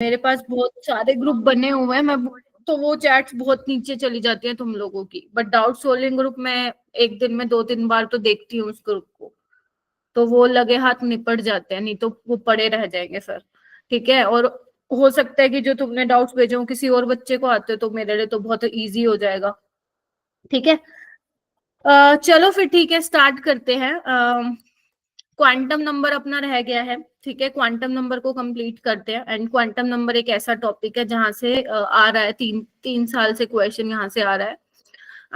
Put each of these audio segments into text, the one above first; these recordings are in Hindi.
मेरे पास बहुत सारे ग्रुप बने हुए हैं, मैं तो वो चैट्स बहुत नीचे चली जाती है तुम लोगों की, बट डाउट सोल्विंग ग्रुप में एक दिन में 2-3 बार तो देखती हूँ उस ग्रुप को, तो वो लगे हाथ निपट जाते हैं, नहीं तो वो पड़े रह जाएंगे सर। ठीक है, और हो सकता है कि जो तुमने डाउट्स भेजे हो किसी और बच्चे को आते तो मेरे लिए तो बहुत इजी हो जाएगा। ठीक है, चलो फिर ठीक है, स्टार्ट करते हैं। क्वांटम नंबर अपना रह गया है। ठीक है, क्वांटम नंबर को कंप्लीट करते हैं। एंड क्वांटम नंबर एक ऐसा टॉपिक है जहां से आ रहा है, 3 साल से क्वेश्चन यहाँ से आ रहा है।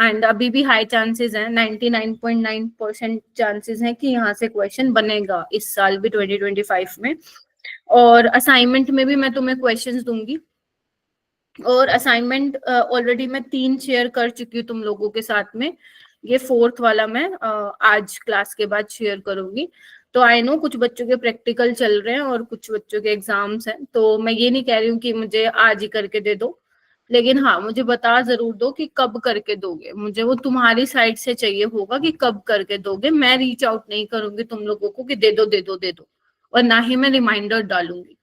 एंड अभी भी हाई चांसेस हैं, 99.9% चांसेस हैं कि यहाँ से क्वेश्चन बनेगा इस साल भी, 2025 में। और असाइनमेंट में भी मैं तुम्हें क्वेश्चंस दूंगी, और असाइनमेंट ऑलरेडी मैं 3 शेयर कर चुकी हूँ तुम लोगों के साथ में। ये 4th वाला मैं आज क्लास के बाद शेयर करूंगी। तो आई नो कुछ बच्चों के प्रैक्टिकल चल रहे हैं और कुछ बच्चों के एग्जाम्स हैं, तो मैं ये नहीं कह रही हूँ कि मुझे आज ही करके दे दो, लेकिन हाँ मुझे बता जरूर दो कि कब करके दोगे। मुझे वो तुम्हारी साइड से चाहिए होगा कि कब करके दोगे। मैं रीच आउट नहीं करूंगी तुम लोगों को कि दे दो दे दो दे दो, और ना ही मैं रिमाइंडर डालूंगी।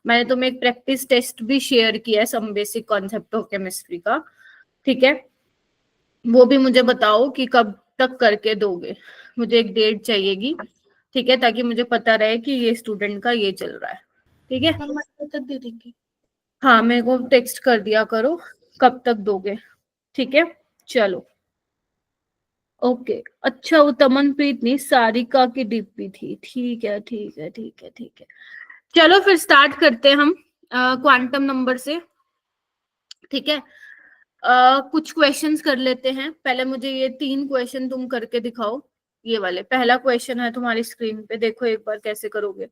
मैंने तुम्हें एक प्रैक्टिस टेस्ट भी शेयर किया है, some basic concept of chemistry का। ठीक है, वो भी मुझे बताओ कि कब तक करके दोगे। मुझे एक डेट चाहिएगी, ठीक है, ताकि मुझे पता रहे कि ये स्टूडेंट का ये चल रहा है। ठीक है, हम तक दे देंगे। हाँ, मेरे को टेक्स्ट कर दिया करो कब तक दोगे। ठीक है, चलो ओके। अच्छा, वो तमनप्रीत नहीं, सारिका की डीपी थी। ठीक है ठीक है ठीक है ठीक है, चलो फिर स्टार्ट करते हैं हम क्वांटम नंबर से। ठीक है, कुछ क्वेश्चंस कर लेते हैं। पहले मुझे ये 3 क्वेश्चन तुम करके दिखाओ। ये वाले, पहला क्वेश्चन है तुम्हारी स्क्रीन पे, देखो एक बार कैसे करोगे।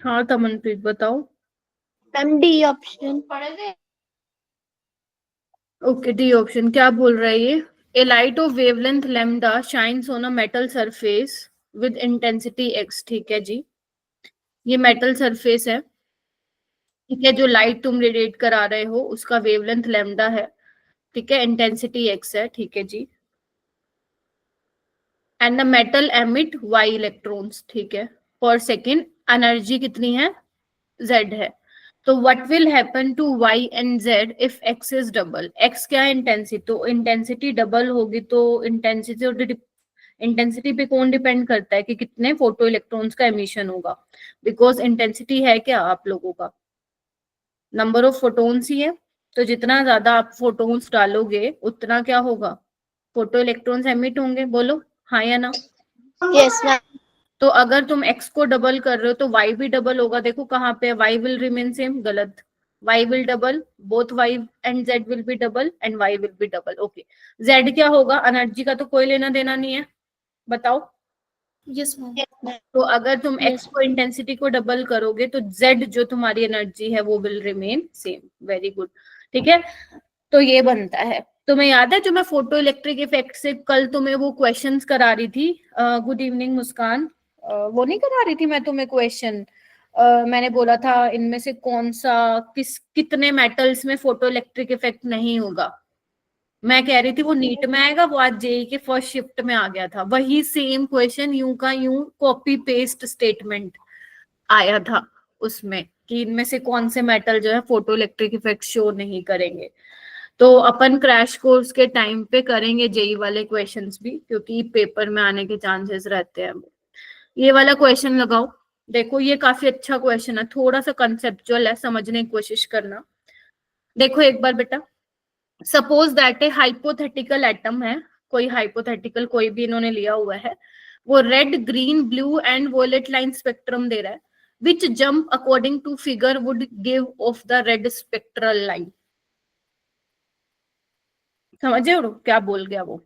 हाँ तमनप्रीत बताओ। Ma'am D option. Okay, D option क्या बोल रहा है ये? A light of wavelength lambda shines on a metal surface with intensity X. ठीक है जी, ये मेटल सरफेस है। ठीक है, जो लाइट तुम रेडिएट करा रहे हो उसका वेवलेंथ लैम्डा है। ठीक है, इंटेंसिटी एक्स है। ठीक है जी, and the metal emit Y electrons. ठीक है, पर सेकेंड। एनर्जी कितनी है? जेड है। तो what will happen to Y and Z if X is double? X क्या है? इंटेंसिटी। तो इंटेंसिटी डबल होगी तो इंटेंसिटी पे कौन डिपेंड करता है कि कितने फोटो इलेक्ट्रॉन्स का एमिशन होगा? बिकॉज इंटेंसिटी है क्या आप लोगों का? नंबर ऑफ फोटोन्स ही है। तो जितना ज्यादा आप फोटोन्स डालोगे उतना क्या होगा? फोटो इलेक्ट्रॉन्स एमिट होंगे। बोलो हाँ या ना। Yes ma'am. तो अगर तुम x को डबल कर रहे हो तो y भी डबल होगा। देखो कहाँ पे y विल रिमेन सेम, गलत। y will double, both y and z will be double and y will be double. Okay, z क्या होगा? एनर्जी का तो कोई लेना देना नहीं है, बताओ। Yes ma'am. तो अगर तुम x को इंटेंसिटी को डबल करोगे तो z जो तुम्हारी एनर्जी है वो will remain same. Very good. ठीक है, तो ये बनता है। तुम्हें याद है जो मैं फोटो इलेक्ट्रिक इफेक्ट से कल तुम्हें वो क्वेश्चंस करा रही थी? गुड इवनिंग मुस्कान। वो नहीं करा रही थी मैं तुम्हें क्वेश्चन? मैंने बोला था इनमें से कौन सा कितने मेटल्स में फोटो इलेक्ट्रिक इफेक्ट नहीं होगा। मैं कह रही थी वो नीट में आएगा, वो आज जेई के फर्स्ट शिफ्ट में आ गया था। वही सेम क्वेश्चन यूं का यूं कॉपी पेस्ट स्टेटमेंट आया था उसमें कि इनमें से कौन से मेटल जो है फोटो इलेक्ट्रिक इफेक्ट शो नहीं करेंगे। तो अपन क्रैश कोर्स के टाइम पे करेंगे जेई वाले क्वेश्चंस भी, क्योंकि पेपर में आने के चांसेस रहते हैं। ये वाला क्वेश्चन लगाओ। देखो ये काफी अच्छा क्वेश्चन है, थोड़ा सा कंसेप्चुअल है, समझने की कोशिश करना। देखो एक बार बेटा, suppose that A hypothetical atom है, कोई हाइपोथेटिकल कोई भी इन्होंने लिया हुआ है, वो red, green, blue and violet line spectrum दे रहा है. Which jump according to figure would give off the red spectral line. समझे हो क्या बोल गया वो?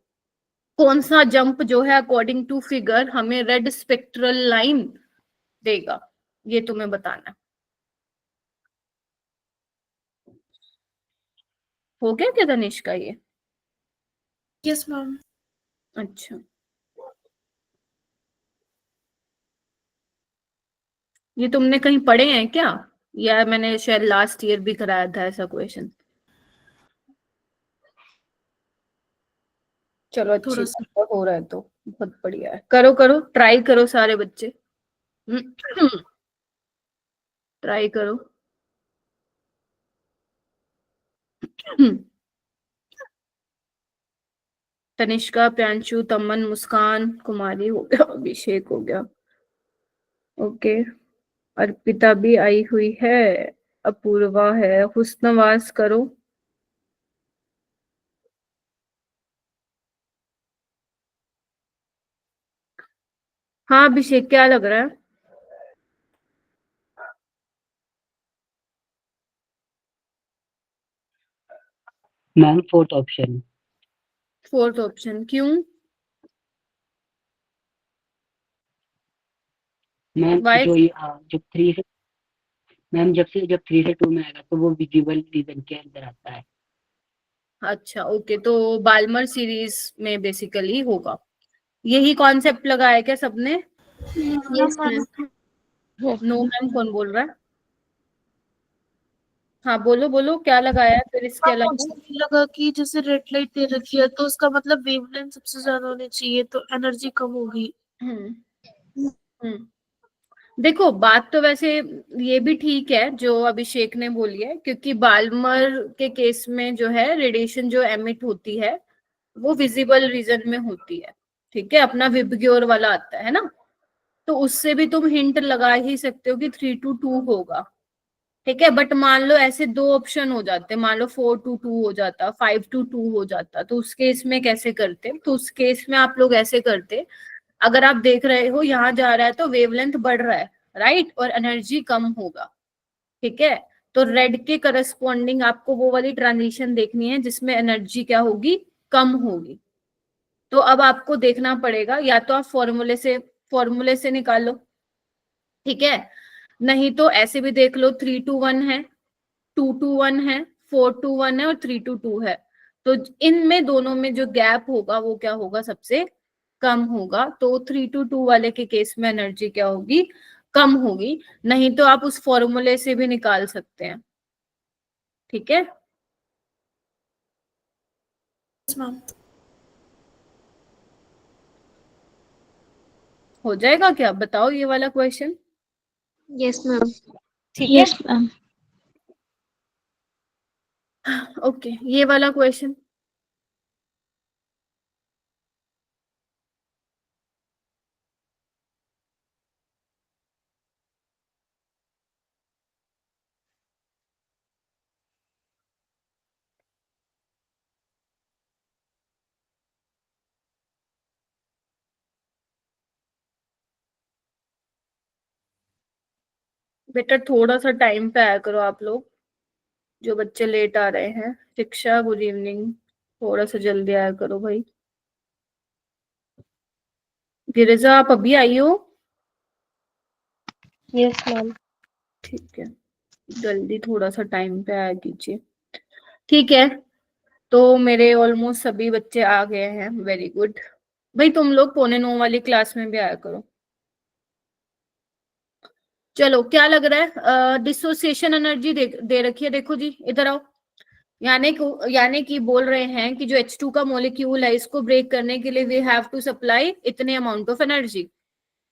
कौन सा जंप जो है अकॉर्डिंग टू फिगर हमें रेड स्पेक्ट्रल लाइन देगा, ये तुम्हें बताना है. हो गया क्या तनिष्का ये? Yes, ma'am. अच्छा, ये तुमने कहीं पढ़े हैं क्या, या मैंने शायद लास्ट ईयर भी कराया था ऐसा क्वेश्चन? चलो अच्छी थोड़ा बात है, हो रहा है तो बहुत बढ़िया है. करो करो, ट्राई करो सारे बच्चे. ट्राई करो. तनिष्का, प्रियांशु, तमन, मुस्कान, कुमारी हो गया, अभिषेक हो गया. ओके, अर्पिता भी आई हुई है, अपूर्वा है, हुस्नवाज करो. हाँ अभिषेक, क्या लग रहा है? Ma'am fourth option. Fourth option क्यों? Ma'am why? जब 3 से मैम जब 3 से 2 में आएगा तो वो विजिबल रीजन के अंदर आता है. अच्छा ओके, तो बाल्मर सीरीज में बेसिकली होगा. यही कॉन्सेप्ट लगाया क्या सबने? Yes, ma'am. नो मैम, कौन बोल रहा है? हाँ बोलो बोलो, क्या लगाया है फिर इसके अलावा? मुझे नहीं लगा कि जैसे रेड लाइट दे रखी है तो उसका मतलब वेवलेंथ सबसे ज्यादा होनी चाहिए तो एनर्जी कम होगी. हम्म. देखो बात तो वैसे ये भी ठीक है जो अभिषेक ने बोली है, क्योंकि बाल्मर के केस में जो है रेडिएशन जो एमिट होती है वो विजिबल रीजन में होती है. ठीक है, अपना विबग्योर वाला आता है ना, तो उससे भी तुम हिंट लगा ही सकते हो कि 3 to 2 होगा. ठीक है, बट मान लो ऐसे दो ऑप्शन हो जाते, मान लो 4 to 2 हो जाता, 5 to 2 हो जाता, तो उस केस में कैसे करते? तो उस केस में आप लोग ऐसे करते, अगर आप देख रहे हो यहाँ जा रहा है तो वेवलेंथ बढ़ रहा है, राइट, और एनर्जी कम होगा. ठीक है, तो रेड के करस्पॉन्डिंग आपको वो वाली ट्रांजिशन देखनी है जिसमें एनर्जी क्या होगी, कम होगी. तो अब आपको देखना पड़ेगा, या तो आप फॉर्मूले से निकालो. ठीक है, नहीं तो ऐसे भी देख लो, 3 to 1 है, 2 to 1 है, 4 to 1 है और 3 to 2 है. तो इनमें दोनों में जो गैप होगा वो क्या होगा, सबसे कम होगा. तो 3 to 2 वाले के केस में एनर्जी क्या होगी, कम होगी. नहीं तो आप उस फॉर्मूले से भी निकाल सकते हैं. ठीक है, Yes, ma'am. हो जाएगा क्या, बताओ ये वाला क्वेश्चन. Yes, ma'am. ठीक Yes, है, ma'am. ओके, ये वाला क्वेश्चन. बेटा थोड़ा सा टाइम पे आया करो आप लोग, जो बच्चे लेट आ रहे हैं. शिक्षा, गुड इवनिंग, थोड़ा सा जल्दी आया करो भाई. गिरिजा, आप अभी आई हो? Yes, ma'am. ठीक है, जल्दी थोड़ा सा टाइम पे आया कीजिए. ठीक है, तो मेरे ऑलमोस्ट सभी बच्चे आ गए हैं, वेरी गुड. भाई तुम लोग 8:45 वाली क्लास में भी आया करो. चलो, क्या लग रहा है? डिसोसिएशन एनर्जी दे रखी है, देखो जी इधर आओ. यानी कि बोल रहे हैं कि जो H2 का मॉलिक्यूल है इसको ब्रेक करने के लिए वी हैव टू सप्लाई इतने अमाउंट ऑफ एनर्जी.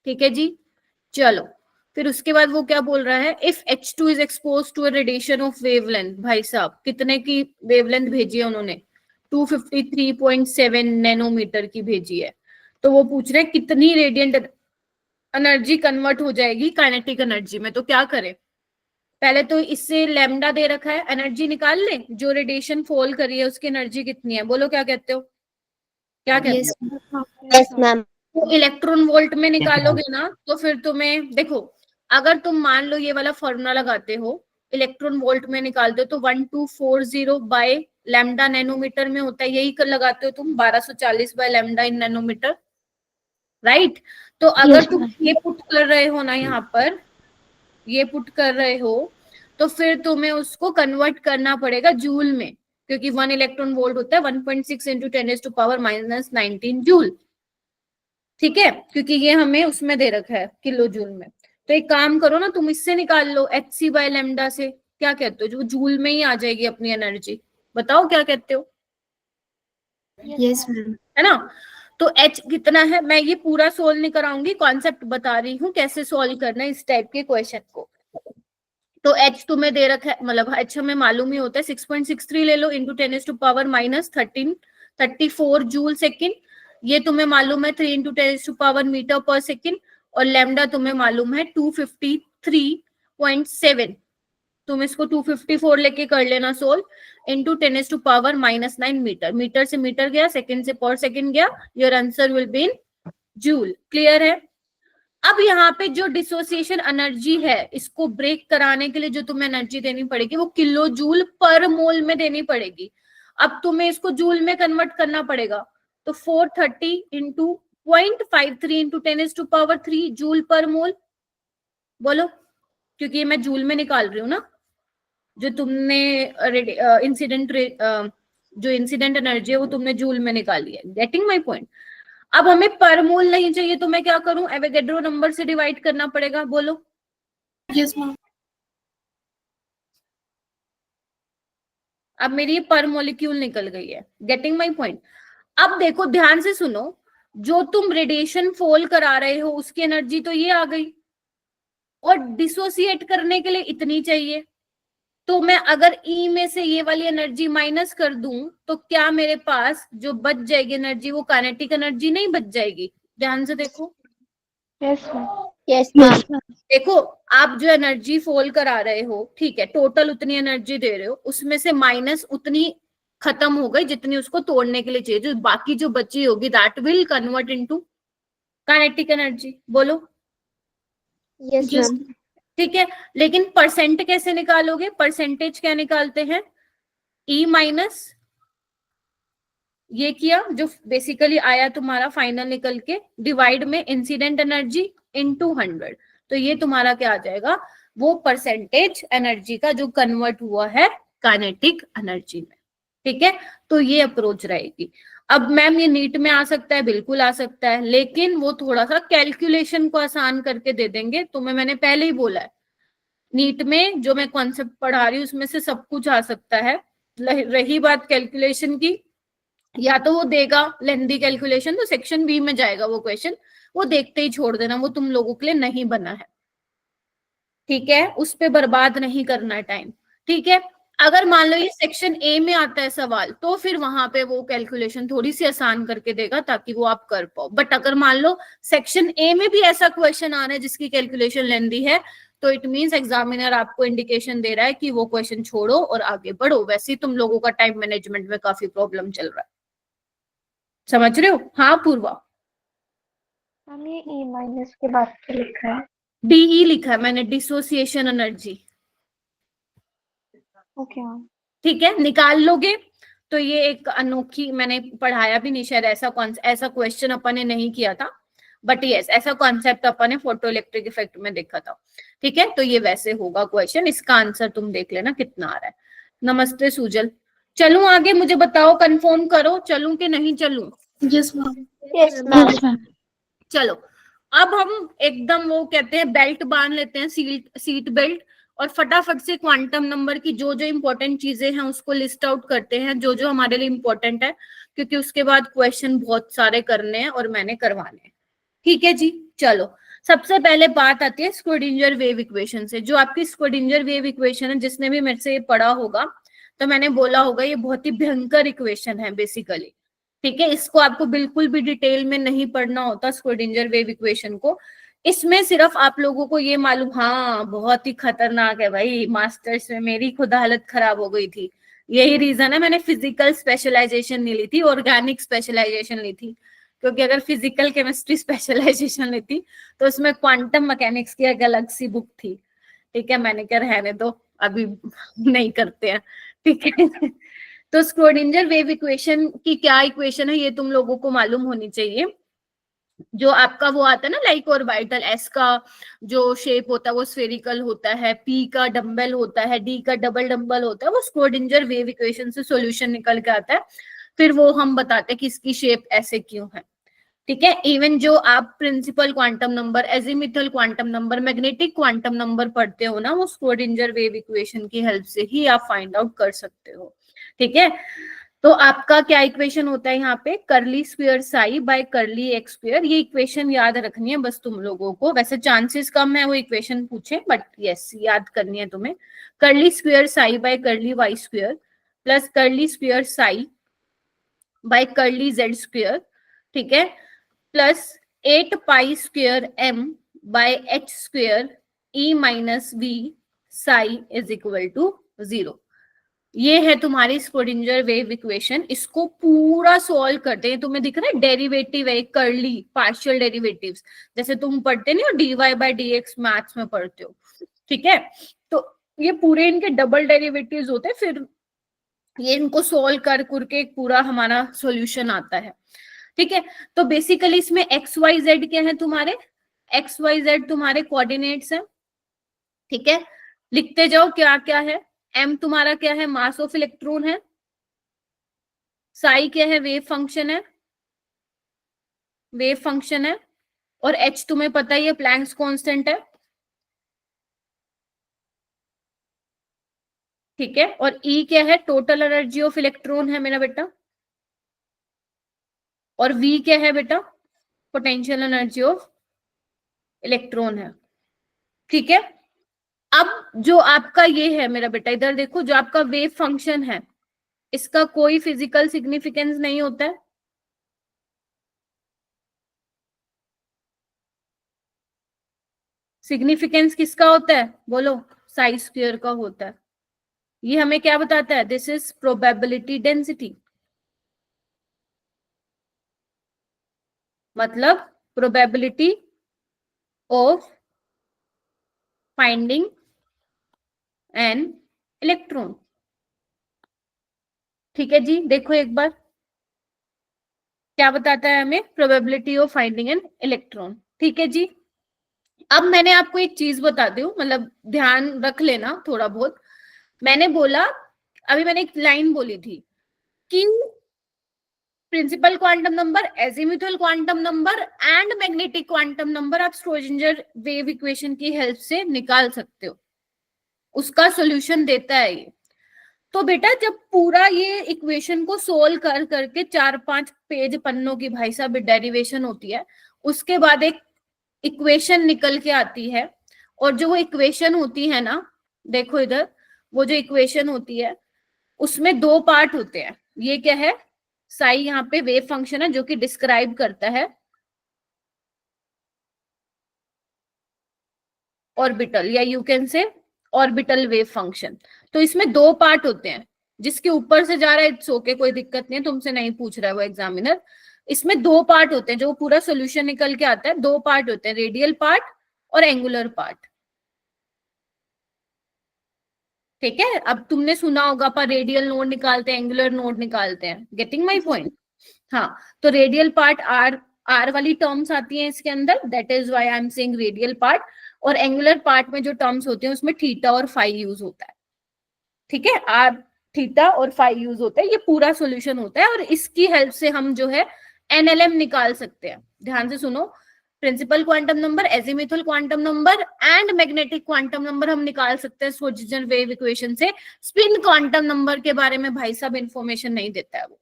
ठीक है जी, चलो. फिर उसके बाद वो क्या बोल रहा है, if H2 is expose to a radiation of wavelength. भाई साहब कितने की वेवलेंथ भेजी है उन्होंने, 253.7 नैनोमीटर की भेजी है. तो वो पूछ रहे हैं कितनी रेडिएंट एनर्जी कन्वर्ट हो जाएगी काइनेटिक एनर्जी में. तो क्या करें, पहले तो इससे लैम्डा दे रखा है, एनर्जी निकाल ले, जो रेडिएशन फॉल करी है उसकी एनर्जी कितनी है, बोलो क्या कहते हो, क्या कहते Yes, हो? ma'am. Yes, ma'am. तो इलेक्ट्रॉन वोल्ट में निकालोगे ना, तो फिर तुम्हें देखो, अगर तुम मान लो ये वाला फॉर्मूला लगाते हो, इलेक्ट्रॉन वोल्ट में निकालते हो तो 1240 बाय लैम्डा नैनोमीटर में होता है, यही कर लगाते हो तुम 1240 by lambda in nanometer, right. तो अगर तुम ये पुट कर रहे हो ना यहाँ पर, ये पुट कर रहे हो, तो फिर तुम्हें उसको कन्वर्ट करना पड़ेगा जूल में, क्योंकि 1 इलेक्ट्रॉन वोल्ट होता है 1.6 इंटू 10⁻⁻19 जूल, ठीक है, क्योंकि ये हमें उसमें दे रखा है किलो जूल में। तो एक काम करो ना, तुम इससे निकाल लो hc बाय लैम्डा से, क्या कहते हो, जो जूल में ही आ जाएगी अपनी एनर्जी, बताओ क्या कहते हो। Yes ma'am. है ना, तो h कितना है, मैं ये पूरा सोल्व नहीं कराऊंगी, कॉन्सेप्ट बता रही हूँ कैसे सोल्व करना है इस टाइप के क्वेश्चन को। तो h तुम्हें दे रखा है, मतलब h हमें मालूम ही होता है 6.63 ले लो इंटू 10⁻⁻13 34 जूल सेकेंड, ये तुम्हें मालूम है 3 इंटू 10⁻⁻ मीटर पर सेकेंड, और लैम्डा तुम्हें मालूम है 253.7, तुम इसको 254 लेके कर लेना सोल्व, इंटू 10⁻⁻9 मीटर, मीटर से मीटर गया, सेकेंड से पर सेकेंड गया, your answer will be in joule. Clear है। अब यहाँ पे जो डिसोसिएशन एनर्जी है, इसको ब्रेक कराने के लिए जो तुम्हें एनर्जी देनी पड़ेगी वो किलो जूल पर मोल में देनी पड़ेगी। अब तुम्हें इसको जूल में कन्वर्ट करना पड़ेगा, तो 430 इंटू 0.53 इंटू 10⁻³ जूल पर मोल, बोलो, क्योंकि ये मैं जूल में निकाल रही हूँ ना, जो तुमने इंसिडेंट जो इंसिडेंट एनर्जी है वो तुमने जूल में निकाली है। Getting my point. अब हमें पर मोल नहीं चाहिए, तो मैं क्या करूं, एवोगैड्रो नंबर से डिवाइड करना पड़ेगा, बोलो। Yes ma'am. अब मेरी ये पर मोलिक्यूल निकल गई है। Getting my point. अब देखो ध्यान से सुनो, जो तुम रेडिएशन फॉल करा रहे हो उसकी एनर्जी तो ये आ गई, और डिसोसिएट करने के लिए इतनी चाहिए, तो मैं अगर ई में से ये वाली एनर्जी माइनस कर दूं तो क्या मेरे पास जो बच जाएगी एनर्जी वो काइनेटिक एनर्जी नहीं बच जाएगी। ध्यान से देखो। Yes ma'am. Yes ma'am. देखो आप जो एनर्जी फॉल करा रहे हो, ठीक है, टोटल उतनी एनर्जी दे रहे हो, उसमें से माइनस उतनी खत्म हो गई जितनी उसको तोड़ने के लिए चाहिए, जो बाकी जो बची होगी that will convert into kinetic energy, बोलो। Yes ma'am. ठीक है, लेकिन परसेंट कैसे निकालोगे, परसेंटेज क्या निकालते हैं, ई माइनस ये किया जो बेसिकली आया तुम्हारा फाइनल निकल के, डिवाइड में इंसिडेंट एनर्जी इनटू 100, तो ये तुम्हारा क्या आ जाएगा, वो परसेंटेज एनर्जी का जो कन्वर्ट हुआ है काइनेटिक एनर्जी में। ठीक है, तो ये अप्रोच रहेगी। अब मैम ये नीट में आ सकता है, बिल्कुल आ सकता है, लेकिन वो थोड़ा सा कैलकुलेशन को आसान करके दे देंगे, तुम्हें मैंने पहले ही बोला है नीट में जो मैं कॉन्सेप्ट पढ़ा रही हूँ उसमें से सब कुछ आ सकता है। रही बात कैलकुलेशन की, या तो वो देगा लेंदी कैलकुलेशन, तो सेक्शन बी में जाएगा वो क्वेश्चन, वो देखते ही छोड़ देना, वो तुम लोगों के लिए नहीं बना है। ठीक है, उस पे बर्बाद नहीं करना है टाइम। ठीक है, अगर मान लो ये सेक्शन ए में आता है सवाल, तो फिर वहां पे वो कैलकुलेशन थोड़ी सी आसान करके देगा ताकि वो आप कर पाओ। बट अगर मान लो सेक्शन ए में भी ऐसा क्वेश्चन आ रहा है जिसकी कैलकुलेशन लेंदी है, तो इट मींस एग्जामिनर आपको इंडिकेशन दे रहा है कि वो क्वेश्चन छोड़ो और आगे बढ़ो। वैसे ही तुम लोगों का टाइम मैनेजमेंट में काफी प्रॉब्लम चल रहा है, समझ रहे हो। हाँ पूर्वा। मैम ये ई माइनस के बाद क्या लिखा है? डीई लिखा है मैंने, डिसोसिएशन एनर्जी। Okay ma'am. ठीक है, निकाल लोगे तो ये एक अनोखी, मैंने पढ़ाया भी नहीं शायद, ऐसा क्वेश्चन अपन ने नहीं किया था, बट यस ऐसा कॉन्सेप्ट अपन ने फोटो इलेक्ट्रिक इफेक्ट में देखा था। ठीक है, तो ये वैसे होगा क्वेश्चन, इसका आंसर तुम देख लेना कितना आ रहा है। नमस्ते सुजल। चलूं आगे, मुझे बताओ, कंफर्म करो चलूं कि नहीं चलूं। Yes ma'am. Yes ma'am. चलो अब हम एकदम वो कहते हैं बेल्ट बांध लेते हैं, सीट बेल्ट, और फटाफट से क्वांटम नंबर की जो जो इंपॉर्टेंट चीजें हैं उसको लिस्ट आउट करते हैं, जो जो हमारे लिए इंपॉर्टेंट है, क्योंकि उसके बाद क्वेश्चन बहुत सारे करने हैं और मैंने करवाने हैं। ठीक है जी, चलो सबसे पहले बात आती है स्क्रोडिंजर वेव इक्वेशन से। जो आपकी स्क्रोडिंजर वेव इक्वेशन है, जिसने भी मेरे से ये पढ़ा होगा तो मैंने बोला होगा ये बहुत ही भयंकर इक्वेशन है बेसिकली। ठीक है, इसको आपको बिल्कुल भी डिटेल में नहीं पढ़ना होता स्क्रोडिंजर वेव इक्वेशन को। इसमें सिर्फ आप लोगों को ये मालूम, हाँ बहुत ही खतरनाक है भाई, मास्टर्स में मेरी खुद हालत खराब हो गई थी। यही रीजन है मैंने फिजिकल स्पेशलाइजेशन नहीं ली थी, ऑर्गेनिक स्पेशलाइजेशन ली थी, क्योंकि अगर फिजिकल केमिस्ट्री स्पेशलाइजेशन लेती तो उसमें क्वांटम मैकेनिक्स की एक अलग सी बुक थी। ठीक है, मैंने क्या रहने दो, अभी नहीं करते हैं। ठीक है, तो स्क्रोडिंजर वेव इक्वेशन की क्या इक्वेशन है ये तुम लोगों को मालूम होनी चाहिए। जो आपका वो आता है ना लाइक ऑर्बिटल, एस का जो शेप होता है वो स्फेरिकल होता है, पी का डंबल होता है, डी का डबल डंबल होता है, वो स्क्रोडिंजर वेव इक्वेशन से सॉल्यूशन निकल के आता है। फिर वो हम बताते हैं कि इसकी शेप ऐसे क्यों है। ठीक है, इवन जो आप principal quantum number, azimuthal quantum number, magnetic quantum number पढ़ते हो ना, वो स्क्रोडिंजर वेव इक्वेशन की हेल्प से ही आप फाइंड आउट कर सकते हो। ठीक है, तो आपका क्या इक्वेशन होता है यहाँ पे, करली स्क्वायर साई बाय करली एक्स स्क्वायर। ये इक्वेशन याद रखनी है बस तुम लोगों को, वैसे चांसेस कम है वो इक्वेशन पूछे, बट यस याद करनी है तुम्हें। Curly square psi by curly y square plus curly square psi by curly z square, ठीक है, plus 8 pi square m by h square E minus V psi is equal to 0। ये है तुम्हारी स्क्रोडिंजर वेव इक्वेशन। इसको पूरा सॉल्व करते हैं, तुम्हें दिख रहा है डेरिवेटिव है, कर्ली पार्शियल डेरिवेटिव्स, जैसे तुम पढ़ते नहीं हो d y by d x maths में पढ़ते हो। ठीक है, तो ये पूरे इनके डबल डेरिवेटिव्स होते हैं, फिर ये इनको सोल्व कर करके एक पूरा हमारा सॉल्यूशन आता है। ठीक है, तो बेसिकली इसमें एक्स वाई जेड क्या है तुम्हारे, एक्स वाई जेड तुम्हारे कोऑर्डिनेट्स हैं। ठीक है, लिखते जाओ क्या क्या है। एम तुम्हारा क्या है, मास ऑफ इलेक्ट्रॉन है। साई क्या है, वेव फंक्शन है, वेव फंक्शन है। और एच तुम्हें पता ही है, प्लैंक्स कांस्टेंट है। ठीक है, और ई क्या है, टोटल एनर्जी ऑफ इलेक्ट्रॉन है मेरा बेटा। और वी क्या है बेटा, पोटेंशियल एनर्जी ऑफ इलेक्ट्रॉन है। ठीक है, अब जो आपका ये है मेरा बेटा, इधर देखो, जो आपका वेव फंक्शन है इसका कोई फिजिकल सिग्निफिकेंस नहीं होता है। सिग्निफिकेंस किसका होता है बोलो, साई स्क्वायर का होता है। ये हमें क्या बताता है, दिस इज प्रोबेबिलिटी डेंसिटी, मतलब probability of finding an electron. ठीक है जी, देखो एक बार क्या बताता है हमें, probability of finding an electron. ठीक है जी, अब मैंने आपको एक चीज बता दूं, मतलब ध्यान रख लेना थोड़ा बहुत। मैंने बोला, अभी मैंने एक लाइन बोली थी कि principal quantum number, azimuthal quantum number and magnetic quantum number आप स्क्रोडिंजर वेव इक्वेशन की हेल्प से निकाल सकते हो, उसका सॉल्यूशन देता है ये। तो बेटा जब पूरा ये इक्वेशन को सोल्व कर करके 4-5 पेज पन्नों की भाई साहब डेरिवेशन होती है, उसके बाद एक इक्वेशन निकल के आती है। और जो वो इक्वेशन होती है ना, देखो इधर, वो जो इक्वेशन होती है उसमें 2 पार्ट होते हैं। ये क्या है, साई यहाँ पे वेव फंक्शन है जो कि डिस्क्राइब करता है ऑर्बिटल, या you can say orbital wave function. तो इसमें 2 पार्ट होते हैं, जिसके ऊपर से जा रहा है इट्स ओके, कोई दिक्कत नहीं है, तुमसे नहीं पूछ रहा है वो एग्जामिनर। इसमें 2 पार्ट होते हैं, जो पूरा सोल्यूशन निकल के आता है। 2 पार्ट होते हैं, रेडियल पार्ट और एंगुलर पार्ट। ठीक है, अब तुमने सुना होगा पर रेडियल नोड निकालते हैं, एंगुलर नोड निकालते हैं, गेटिंग माई पॉइंट। हाँ, तो रेडियल पार्ट आर वाली टर्म्स आती हैं इसके अंदर, that is why I am saying radial part. और एंगुलर पार्ट में जो टर्म्स होते हैं उसमें थीटा और फाई यूज होता है। ठीक है, आर थीटा और फाई यूज होता है, ये पूरा सॉल्यूशन होता है। और इसकी हेल्प से हम जो है एनएलएम निकाल सकते हैं। ध्यान से सुनो, principal quantum number, azimuthal quantum number and magnetic quantum number हम निकाल सकते हैं स्क्रोडिंजर वेव इक्वेशन से। स्पिन क्वांटम नंबर के बारे में भाई साहब इंफॉर्मेशन नहीं देता है वो,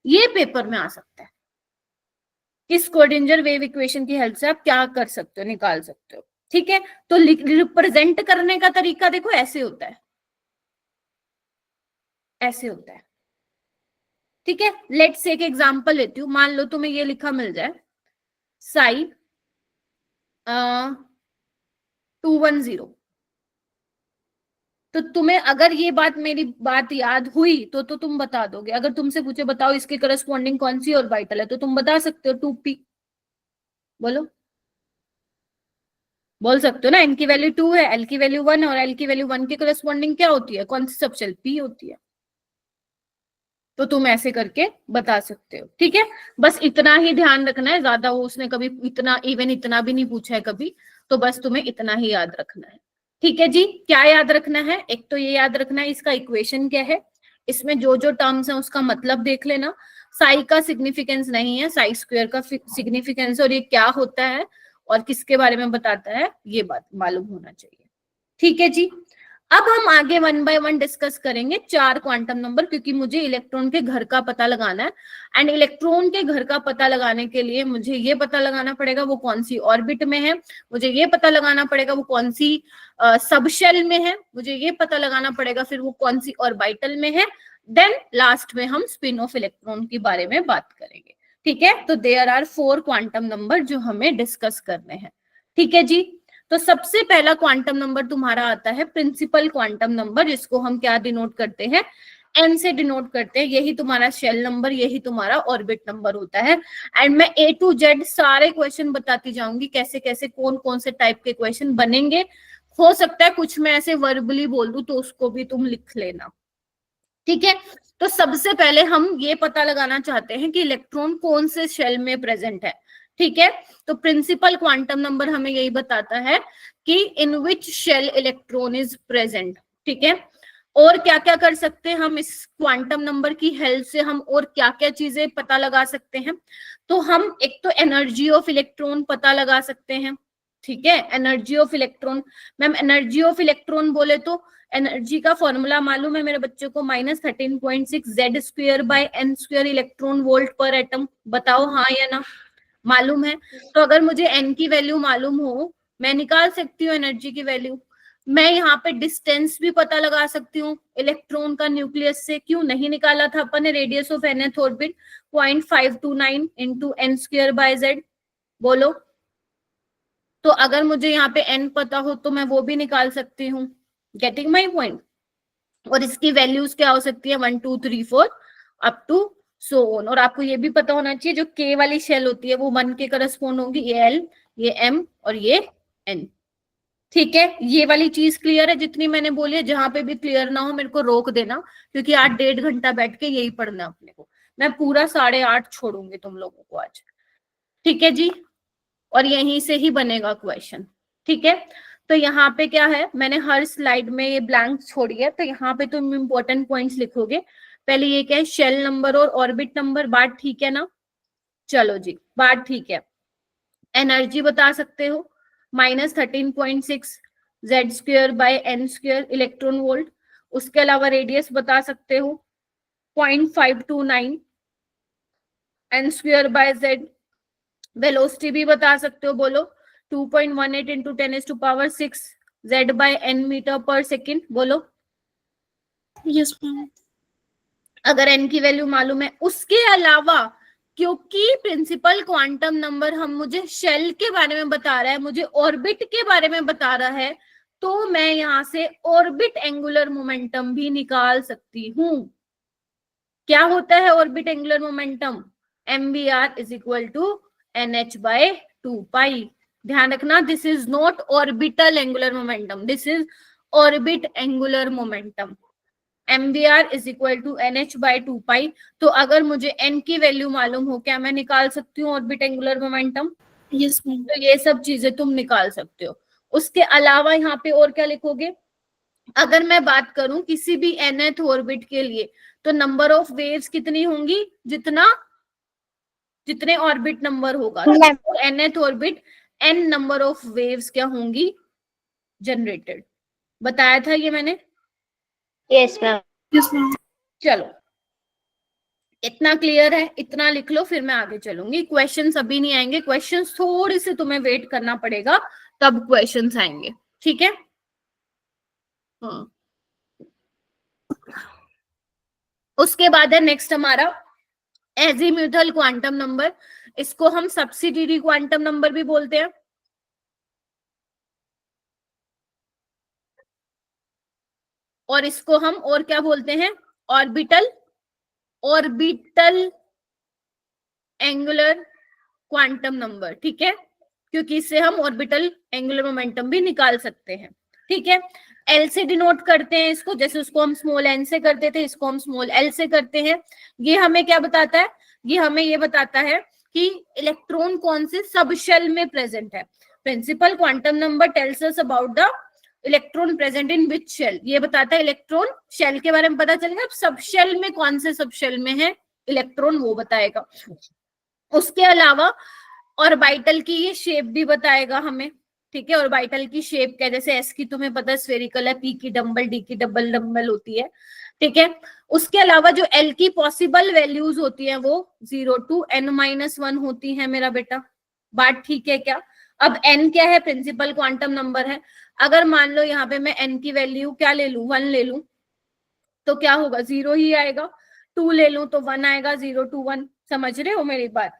ये पेपर में आ सकता है कि स्क्रोडिंजर वेव इक्वेशन की हेल्प से आप क्या कर सकते हो, निकाल सकते हो। ठीक है, तो रिप्रेजेंट करने का तरीका देखो ऐसे होता है, ऐसे होता है। ठीक है, लेट्स एक एग्जांपल लेती हूँ। मान लो तुम्हें ये लिखा मिल जाए, साई 210, तो तुम्हें अगर ये बात, मेरी बात याद हुई तो तुम बता दोगे। अगर तुमसे पूछे बताओ इसके करस्पॉन्डिंग कौन सी ऑर्बिटल है, तो तुम बता सकते हो 2p। बोलो, बोल सकते हो ना। n की वैल्यू 2 है, l की वैल्यू 1 और l की वैल्यू 1 के करस्पॉन्डिंग क्या होती है, कौन सी सबशेल, p होती है। तो तुम ऐसे करके बता सकते हो, ठीक है। बस इतना ही ध्यान रखना है, ज्यादा वो उसने कभी इतना इवन इतना भी नहीं पूछा है कभी, तो बस तुम्हें इतना ही याद रखना है, ठीक है जी। क्या याद रखना है, एक तो ये याद रखना है इसका इक्वेशन क्या है, इसमें जो जो टर्म्स है उसका मतलब देख लेना। साई का सिग्निफिकेंस नहीं है, साई स्क्वायर का सिग्निफिकेंस, और ये क्या होता है और किसके बारे में बताता है, ये बात मालूम होना चाहिए, ठीक है जी। अब हम आगे 1 बाय 1 डिस्कस करेंगे 4 क्वांटम नंबर, क्योंकि मुझे इलेक्ट्रॉन के घर का पता लगाना है। एंड इलेक्ट्रॉन के घर का पता लगाने के लिए मुझे ये पता लगाना पड़ेगा वो कौन सी ऑर्बिट में है, मुझे ये पता लगाना पड़ेगा वो कौन सी सबशेल में है, मुझे ये पता लगाना पड़ेगा फिर वो कौन सी ऑर्बिटल में है। देन लास्ट में हम स्पिन ऑफ इलेक्ट्रॉन के बारे में बात करेंगे, ठीक है। तो देयर आर 4 क्वांटम नंबर जो हमें डिस्कस करने हैं, ठीक है जी। तो सबसे पहला क्वांटम नंबर तुम्हारा आता है प्रिंसिपल क्वांटम नंबर, जिसको हम क्या डिनोट करते हैं, एन से डिनोट करते हैं। यही तुम्हारा शेल नंबर, यही तुम्हारा ऑर्बिट नंबर होता है। एंड मैं A to Z सारे क्वेश्चन बताती जाऊंगी, कैसे कैसे कौन कौन से टाइप के क्वेश्चन बनेंगे। हो सकता है कुछ मैं ऐसे वर्बली बोल दूं तो उसको भी तुम लिख लेना, ठीक है। तो सबसे पहले हम ये पता लगाना चाहते हैं कि इलेक्ट्रॉन कौन से शेल में प्रेजेंट है, ठीक है। तो प्रिंसिपल क्वांटम नंबर हमें यही बताता है कि in which shell electron is present, ठीक है। और क्या क्या कर सकते हैं हम इस क्वांटम नंबर की हेल्प से, हम और क्या क्या चीजें पता लगा सकते हैं। तो हम एक तो एनर्जी ऑफ इलेक्ट्रॉन पता लगा सकते हैं, ठीक है। Energy of electron, ma'am energy of electron बोले तो एनर्जी का फॉर्मूला मालूम है मेरे बच्चों को, -13.6 Z square by N square electron volt पर एटम। बताओ हाँ या ना, मालूम है। तो अगर मुझे एन की वैल्यू मालूम हो, मैं निकाल सकती हूँ एनर्जी की वैल्यू। मैं यहाँ पे डिस्टेंस भी पता लगा सकती हूँ इलेक्ट्रॉन का न्यूक्लियस से। क्यों नहीं निकाला था अपन ने, radius of nth orbit 0.529 into n square by Z. बोलो, तो अगर मुझे यहाँ पे n पता हो तो मैं वो भी निकाल सकती हूँ, गेटिंग माई पॉइंट। और इसकी वैल्यूज क्या हो सकती है, 1 2 3 4 अप टू सो ऑन। और आपको ये भी पता होना चाहिए जो k वाली शेल होती है वो 1 के करस्पॉन्ड होगी, ये l, ये m और ये n, ठीक है। ये वाली चीज क्लियर है जितनी मैंने बोली है। जहां पे भी क्लियर ना हो मेरे को रोक देना, क्योंकि आज 1.5 घंटा बैठ के यही पढ़ना अपने को। मैं पूरा 8:30 छोड़ूंगी तुम लोगों को आज, ठीक है जी। और यहीं से ही बनेगा क्वेश्चन, ठीक है। तो यहाँ पे क्या है, मैंने हर स्लाइड में ये ब्लैंक छोड़ी है, तो यहाँ पे तुम इंपॉर्टेंट पॉइंट्स लिखोगे। पहले ये क्या है, शेल नंबर और ऑर्बिट नंबर, बात ठीक है ना। चलो जी, बात ठीक है। एनर्जी बता सकते हो -13.6 Z square by N square electron volt. उसके अलावा रेडियस बता सकते हो 0.529 N square by Z. Velocity भी बता सकते हो, बोलो 2.18 into 10⁻⁶ Z by N metre पर सेकेंड। बोलो, यस मैम। अगर एन की वैल्यू मालूम है। उसके अलावा क्योंकि प्रिंसिपल क्वांटम नंबर हम मुझे शेल के बारे में बता रहा है, मुझे ऑर्बिट के बारे में बता रहा है, तो मैं यहां से ऑर्बिट एंगुलर मोमेंटम भी निकाल सकती हूं। क्या होता है orbit angular momentum, mvr is equal to nh by 2 ध्यान रखना, this is not orbital angular momentum, this is orbit angular momentum. mvr is equal to nh by 2 तो अगर मुझे n की वैल्यू मालूम हो, क्या मैं निकाल सकती हूँ orbit angular momentum. Yes ma'am. तो ये सब चीजें तुम निकाल सकते हो। उसके अलावा यहाँ पे और क्या लिखोगे, अगर मैं बात करूं किसी भी nth ऑर्बिट के लिए, तो नंबर ऑफ वेव्स कितनी होंगी, जितने ऑर्बिट नंबर होगा, तो nth orbit n number of waves क्या होंगी जनरेटेड। बताया था ये मैंने। Yes ma'am. Yes ma'am. चलो, इतना क्लियर है, इतना लिख लो, फिर मैं आगे चलूंगी। क्वेश्चंस अभी नहीं आएंगे, क्वेश्चंस थोड़ी से तुम्हें वेट करना पड़ेगा, तब क्वेश्चंस आएंगे, ठीक है। उसके बाद है नेक्स्ट हमारा एजीम्यूथल क्वांटम नंबर। इसको हम सब्सिडियरी क्वांटम नंबर भी बोलते हैं। और इसको हम और क्या बोलते हैं, ऑर्बिटल एंगुलर क्वांटम नंबर, ठीक है, क्योंकि इससे हम ऑर्बिटल एंगुलर मोमेंटम भी निकाल सकते हैं, ठीक है। एल से डिनोट करते हैं इसको, जैसे उसको हम स्मॉल एन से करते थे, इसको हम स्मॉल एल से करते हैं। ये हमें क्या बताता है, ये हमें ये बताता है कि इलेक्ट्रॉन कौन से सब शेल में प्रेजेंट है। Principal quantum number tells us about the electron present in which shell, ये बताता है इलेक्ट्रॉन शेल के बारे में पता चलेगा। अब सब शेल में कौन से सब शेल में है इलेक्ट्रॉन, वो बताएगा। उसके अलावा ऑर्बिटल की ये शेप भी बताएगा हमें, ठीक है। ऑर्बिटल की शेप क्या है, जैसे एस की तुम्हें पता है स्फेरिकल है, पी की डम्बल, डी की डबल डम्बल होती है, ठीक है। उसके अलावा जो एल की पॉसिबल वैल्यूज होती है वो 0 to n-1 होती है मेरा बेटा, बात ठीक है क्या। अब n क्या है, प्रिंसिपल क्वांटम नंबर है। अगर मान लो यहाँ पे मैं n की वैल्यू क्या ले लूं, 1 ले लूं, तो क्या होगा, 0 ही आएगा। 2 ले लूं तो 1 आएगा, 0 to 1, समझ रहे हो मेरी बात।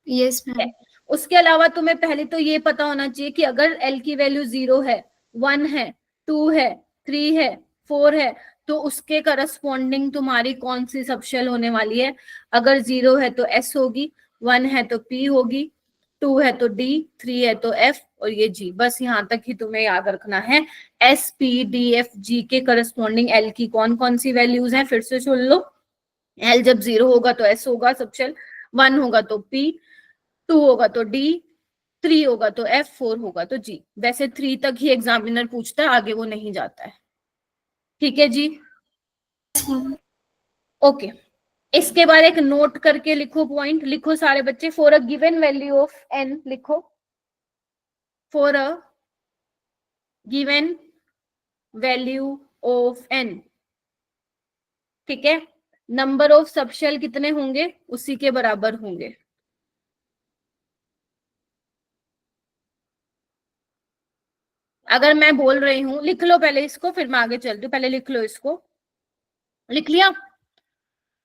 Yes ma'am. उसके अलावा तुम्हें पहले तो ये पता होना चाहिए कि अगर L की वैल्यू 0 है, 1 है, 2 है, 3 है, 4 है, तो उसके करस्पॉन्डिंग तुम्हारी कौन सी सबशेल होने वाली है। अगर 0 है तो S होगी, 1 है तो P होगी, 2 है तो D, 3 है तो F और ये G। बस यहाँ तक ही तुम्हें याद रखना है। S, P, D, F, G के करस्पॉन्डिंग L की कौन कौन सी वैल्यूज हैं, फिर से सुन लो। L जब 0 होगा तो S होगा सबशेल, 1 होगा तो P, 2 होगा तो D, 3 होगा तो F, 4 होगा तो G। वैसे 3 तक ही एग्जामिनर पूछता है, आगे वो नहीं जाता है, ठीक है जी। ओके, इसके बाद एक नोट करके लिखो, पॉइंट लिखो सारे बच्चे। For a given value of n लिखो, for a given value of n, ठीक है, नंबर ऑफ सबशेल कितने होंगे, उसी के बराबर होंगे। अगर मैं बोल रही हूं, लिख लो पहले इसको, फिर मैं आगे चलती हूँ, पहले लिख लो इसको। लिख लिया।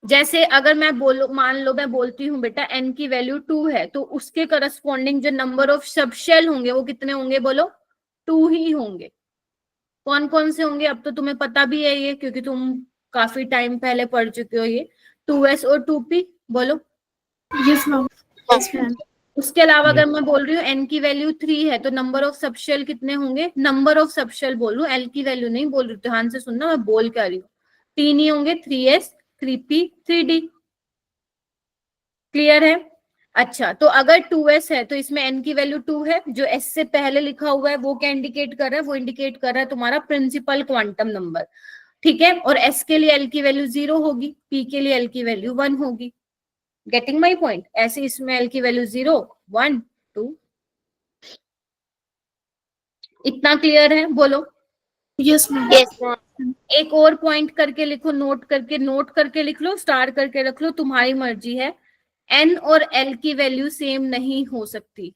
जैसे अगर मैं बोलो, मान लो मैं बोलती हूँ बेटा n की वैल्यू 2 है, तो उसके करस्पॉन्डिंग जो नंबर ऑफ सबशेल होंगे वो कितने होंगे, बोलो 2 ही होंगे। कौन कौन से होंगे अब तो तुम्हें पता भी है ये, क्योंकि तुम काफी टाइम पहले पढ़ चुके हो ये। 2s और 2p, बोलो। Yes ma'am. Yes ma'am. उसके अलावा अगर मैं बोल रही हूँ n की वैल्यू 3 है, तो नंबर ऑफ सबशेल कितने होंगे, नंबर ऑफ सबशेल बोल रही हूँ, l की वैल्यू नहीं बोल रही, ध्यान से सुनना मैं बोल क्या रही हूँ। 3 ही होंगे, 3s, 3p, 3d। क्लियर है। अच्छा, तो अगर 2s है तो इसमें n की वैल्यू 2 है, जो s से पहले लिखा हुआ है वो क्या इंडिकेट कर रहा है, वो इंडिकेट कर रहा है तुम्हारा प्रिंसिपल क्वांटम नंबर, ठीक है। और s के लिए l की वैल्यू 0 होगी, p के लिए l की वैल्यू 1 होगी। Getting my point. ऐसे इसमें l की वैल्यू 0, 1, 2। इतना क्लियर है, बोलो। Yes ma'am. एक और पॉइंट करके लिखो, नोट करके लिख लो, स्टार करके रख लो, तुम्हारी मर्जी है। n और l की वैल्यू सेम नहीं हो सकती।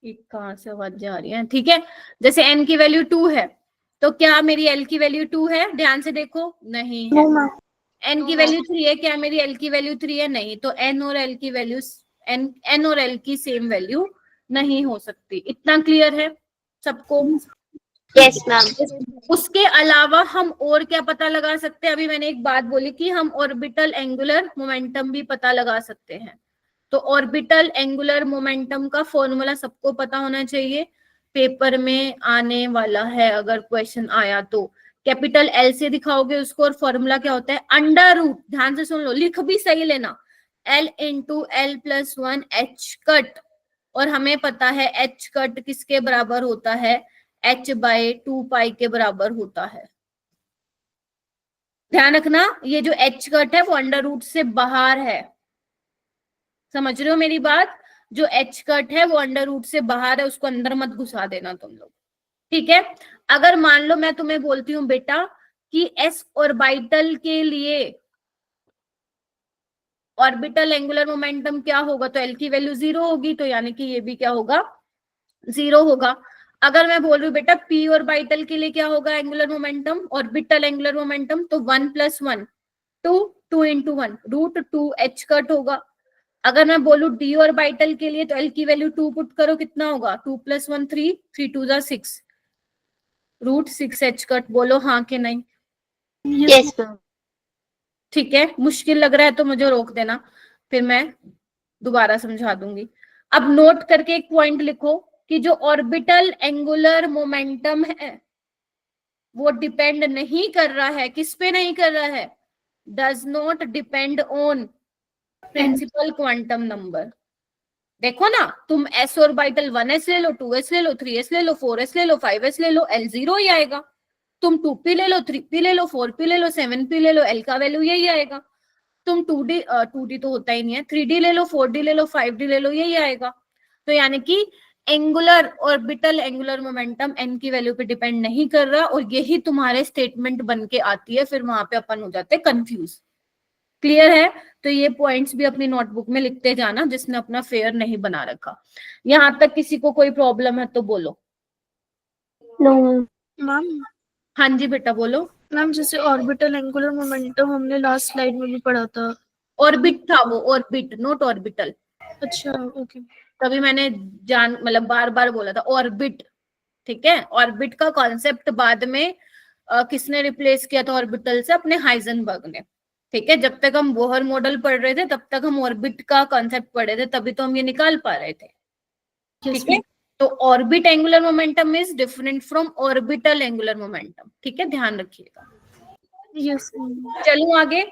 कहां से आवाज जा रही है, ठीक है। जैसे n की वैल्यू 2 है, तो क्या मेरी l की वैल्यू 2 है, ध्यान से देखो, नहीं है। n की वैल्यू 3 है, क्या मेरी l की वैल्यू 3 है, नहीं। तो n और l की वैल्यू, n और l की सेम वैल्यू नहीं हो सकती। इतना क्लियर है सबको। Yes ma'am. उसके अलावा हम और क्या पता लगा सकते हैं, अभी मैंने एक बात बोली कि हम ऑर्बिटल एंगुलर मोमेंटम भी पता लगा सकते हैं। तो ऑर्बिटल एंगुलर मोमेंटम का फॉर्मूला सबको पता होना चाहिए, पेपर में आने वाला है अगर क्वेश्चन आया तो। कैपिटल एल से दिखाओगे उसको, और फॉर्मूला क्या होता है, अंडर रूट, ध्यान से सुन लो, लिख भी सही लेना, L into L plus 1 H cut. और हमें पता है एच कट किसके बराबर होता है, h/2 के बराबर होता है। ध्यान रखना, ये जो एच कट है वो अंडर रूट से बाहर है, समझ रहे हो मेरी बात। जो एच कट है वो अंडर रूट से बाहर है, उसको अंदर मत घुसा देना तुम लोग, ठीक है। अगर मान लो मैं तुम्हें बोलती हूँ बेटा कि s ऑर्बिटल के लिए ऑर्बिटल एंगुलर मोमेंटम क्या होगा, तो l की वैल्यू 0 होगी, तो यानी कि ये भी क्या होगा, 0 होगा। अगर मैं बोल रही हूँ बेटा p ऑर्बिटल के लिए क्या होगा angular momentum, orbital angular momentum, तो 1 + 1, 2, 2 × 1 √2 h कट होगा। अगर मैं बोलूं डी ऑर्बिटल के लिए तो एल की वैल्यू 2 पुट करो, कितना होगा 2 + 1 3, 3 2 जा 6, √6h कट। बोलो हाँ कि नहीं। Yes ma'am. ठीक है, मुश्किल लग रहा है तो मुझे रोक देना, फिर मैं दोबारा समझा दूंगी। अब नोट करके एक पॉइंट लिखो कि जो ऑर्बिटल एंगुलर मोमेंटम है वो डिपेंड नहीं कर रहा है, किस पे नहीं कर रहा है, does not depend on principal quantum number. देखो ना, तुम एस ऑर्बिटल 1s ले लो, 2s ले लो, 3s ले लो, 4s ले लो, 5s ले लो, L 0 ही आएगा। तुम 2p ले लो, 3p ले लो, 4p ले लो, 7p ले लो, L का वैल्यू यही आएगा। तुम 2D तो होता ही नहीं है, 3D ले लो, 4D ले लो, 5D ले लो, यही आएगा। तो यानी कि angular orbital angular momentum n की वैल्यू पे डिपेंड नहीं कर रहा, और यही तुम्हारे स्टेटमेंट बन के आती है, फिर वहां पे अपन हो जाते हैं कंफ्यूज। क्लियर है? तो ये पॉइंट्स भी अपनी नोटबुक में लिखते जाना, जिसने अपना फेयर नहीं बना रखा। यहां तक किसी को कोई प्रॉब्लम है तो बोलो। नो मैम हाँ जी बेटा बोलो। मैम जैसे ऑर्बिटल एंगुलर मोमेंटम हमने लास्ट स्लाइड में भी पढ़ा था। ऑर्बिट था वो, ऑर्बिट नॉट ऑर्बिटल। अच्छा ओके। तभी मैंने मतलब बार बार बोला था ऑर्बिट। ठीक है, ऑर्बिट का कॉन्सेप्ट बाद में किसने रिप्लेस किया था ऑर्बिटल से, अपने हाइजेनबर्ग ने। ठीक है, जब तक हम बोहर मॉडल पढ़ रहे थे तब तक हम ऑर्बिट का कॉन्सेप्ट पढ़े थे, तभी तो हम ये निकाल पा रहे थे। ठीक है, तो orbit angular momentum is different from orbital angular momentum. ठीक है, ध्यान रखिएगा। यस चलूं आगे।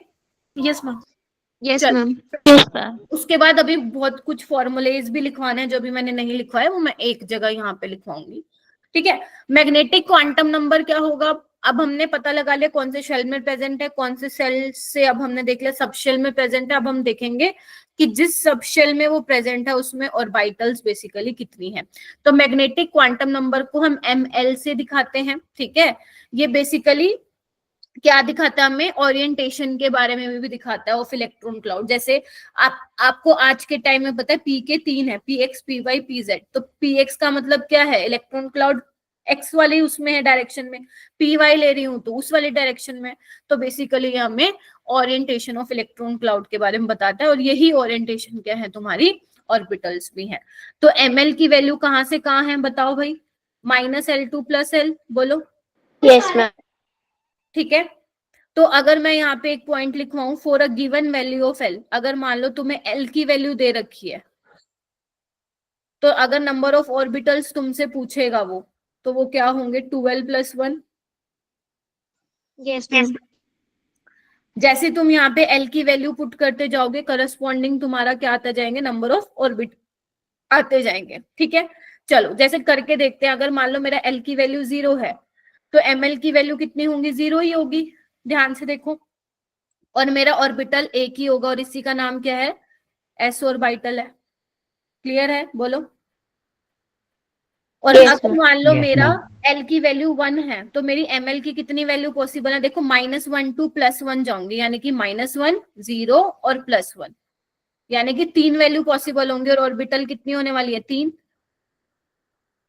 Yes ma'am. यस चल। मैम। उसके बाद अभी बहुत कुछ फॉर्मूलेज भी लिखवाने हैं, जो भी मैंने नहीं लिखवाया वो मैं एक जगह यहाँ पे लिखवाऊंगी। ठीक है, मैग्नेटिक क्वांटम नंबर क्या होगा। अब हमने पता लगा लिया कौन से शेल में प्रेजेंट है, कौन से सेल से अब हमने देख लिया सब शेल में प्रेजेंट है। अब हम देखेंगे कि जिस सब शेल में वो प्रेजेंट है उसमें ऑर्बिटल्स बेसिकली कितनी है। तो मैग्नेटिक क्वांटम नंबर को हम ml से दिखाते हैं। ठीक है, ये बेसिकली क्या दिखाता है हमें, ओरिएंटेशन के बारे में भी दिखाता है ऑफ इलेक्ट्रॉन क्लाउड। जैसे आपको आज के टाइम में पता है पी के 3 है, px py pz। तो px का मतलब क्या है, इलेक्ट्रॉन क्लाउड x वाली उसमें है डायरेक्शन में, py ले रही हूं तो उस वाली डायरेक्शन में। तो बेसिकली हमें ओरिएंटेशन ऑफ इलेक्ट्रॉन क्लाउड के बारे में बताता है, और यही ओरिएंटेशन क्या है तुम्हारी ऑर्बिटल्स भी है। तो ml की वैल्यू कहां से कहां है बताओ भाई, -L2 + L। बोलो। Yes ma'am. ठीक है, तो अगर मैं यहाँ पे एक पॉइंट लिखवाऊं, for a given value of L, अगर मान लो तुम्हें एल की वैल्यू दे रखी है, तो अगर नंबर ऑफ ऑर्बिटल्स तुमसे पूछेगा वो, तो वो क्या होंगे, 12 + 1। Yes ma'am. जैसे तुम यहाँ पे एल की वैल्यू पुट करते जाओगे, करस्पॉन्डिंग तुम्हारा क्या आता जाएंगे, नंबर ऑफ ऑर्बिट आते जाएंगे। ठीक है, चलो जैसे करके देखते हैं। अगर मान लो मेरा एल की वैल्यू 0 है, तो ml की वैल्यू कितनी होंगी, 0 ही होगी। ध्यान से देखो, और मेरा ऑर्बिटल एक ही होगा, और इसी का नाम क्या है, s ऑर्बिटल है। क्लियर है? बोलो। और Yes, अगर ma'am. मान लो Yes, मेरा ma'am. L की वैल्यू 1 है, तो मेरी ml की कितनी वैल्यू पॉसिबल है, देखो -1 to +1 जाऊंगी, यानी कि -1 0 और +1, यानी कि 3 वैल्यू पॉसिबल होंगे। और ऑर्बिटल कितनी होने वाली है, 3।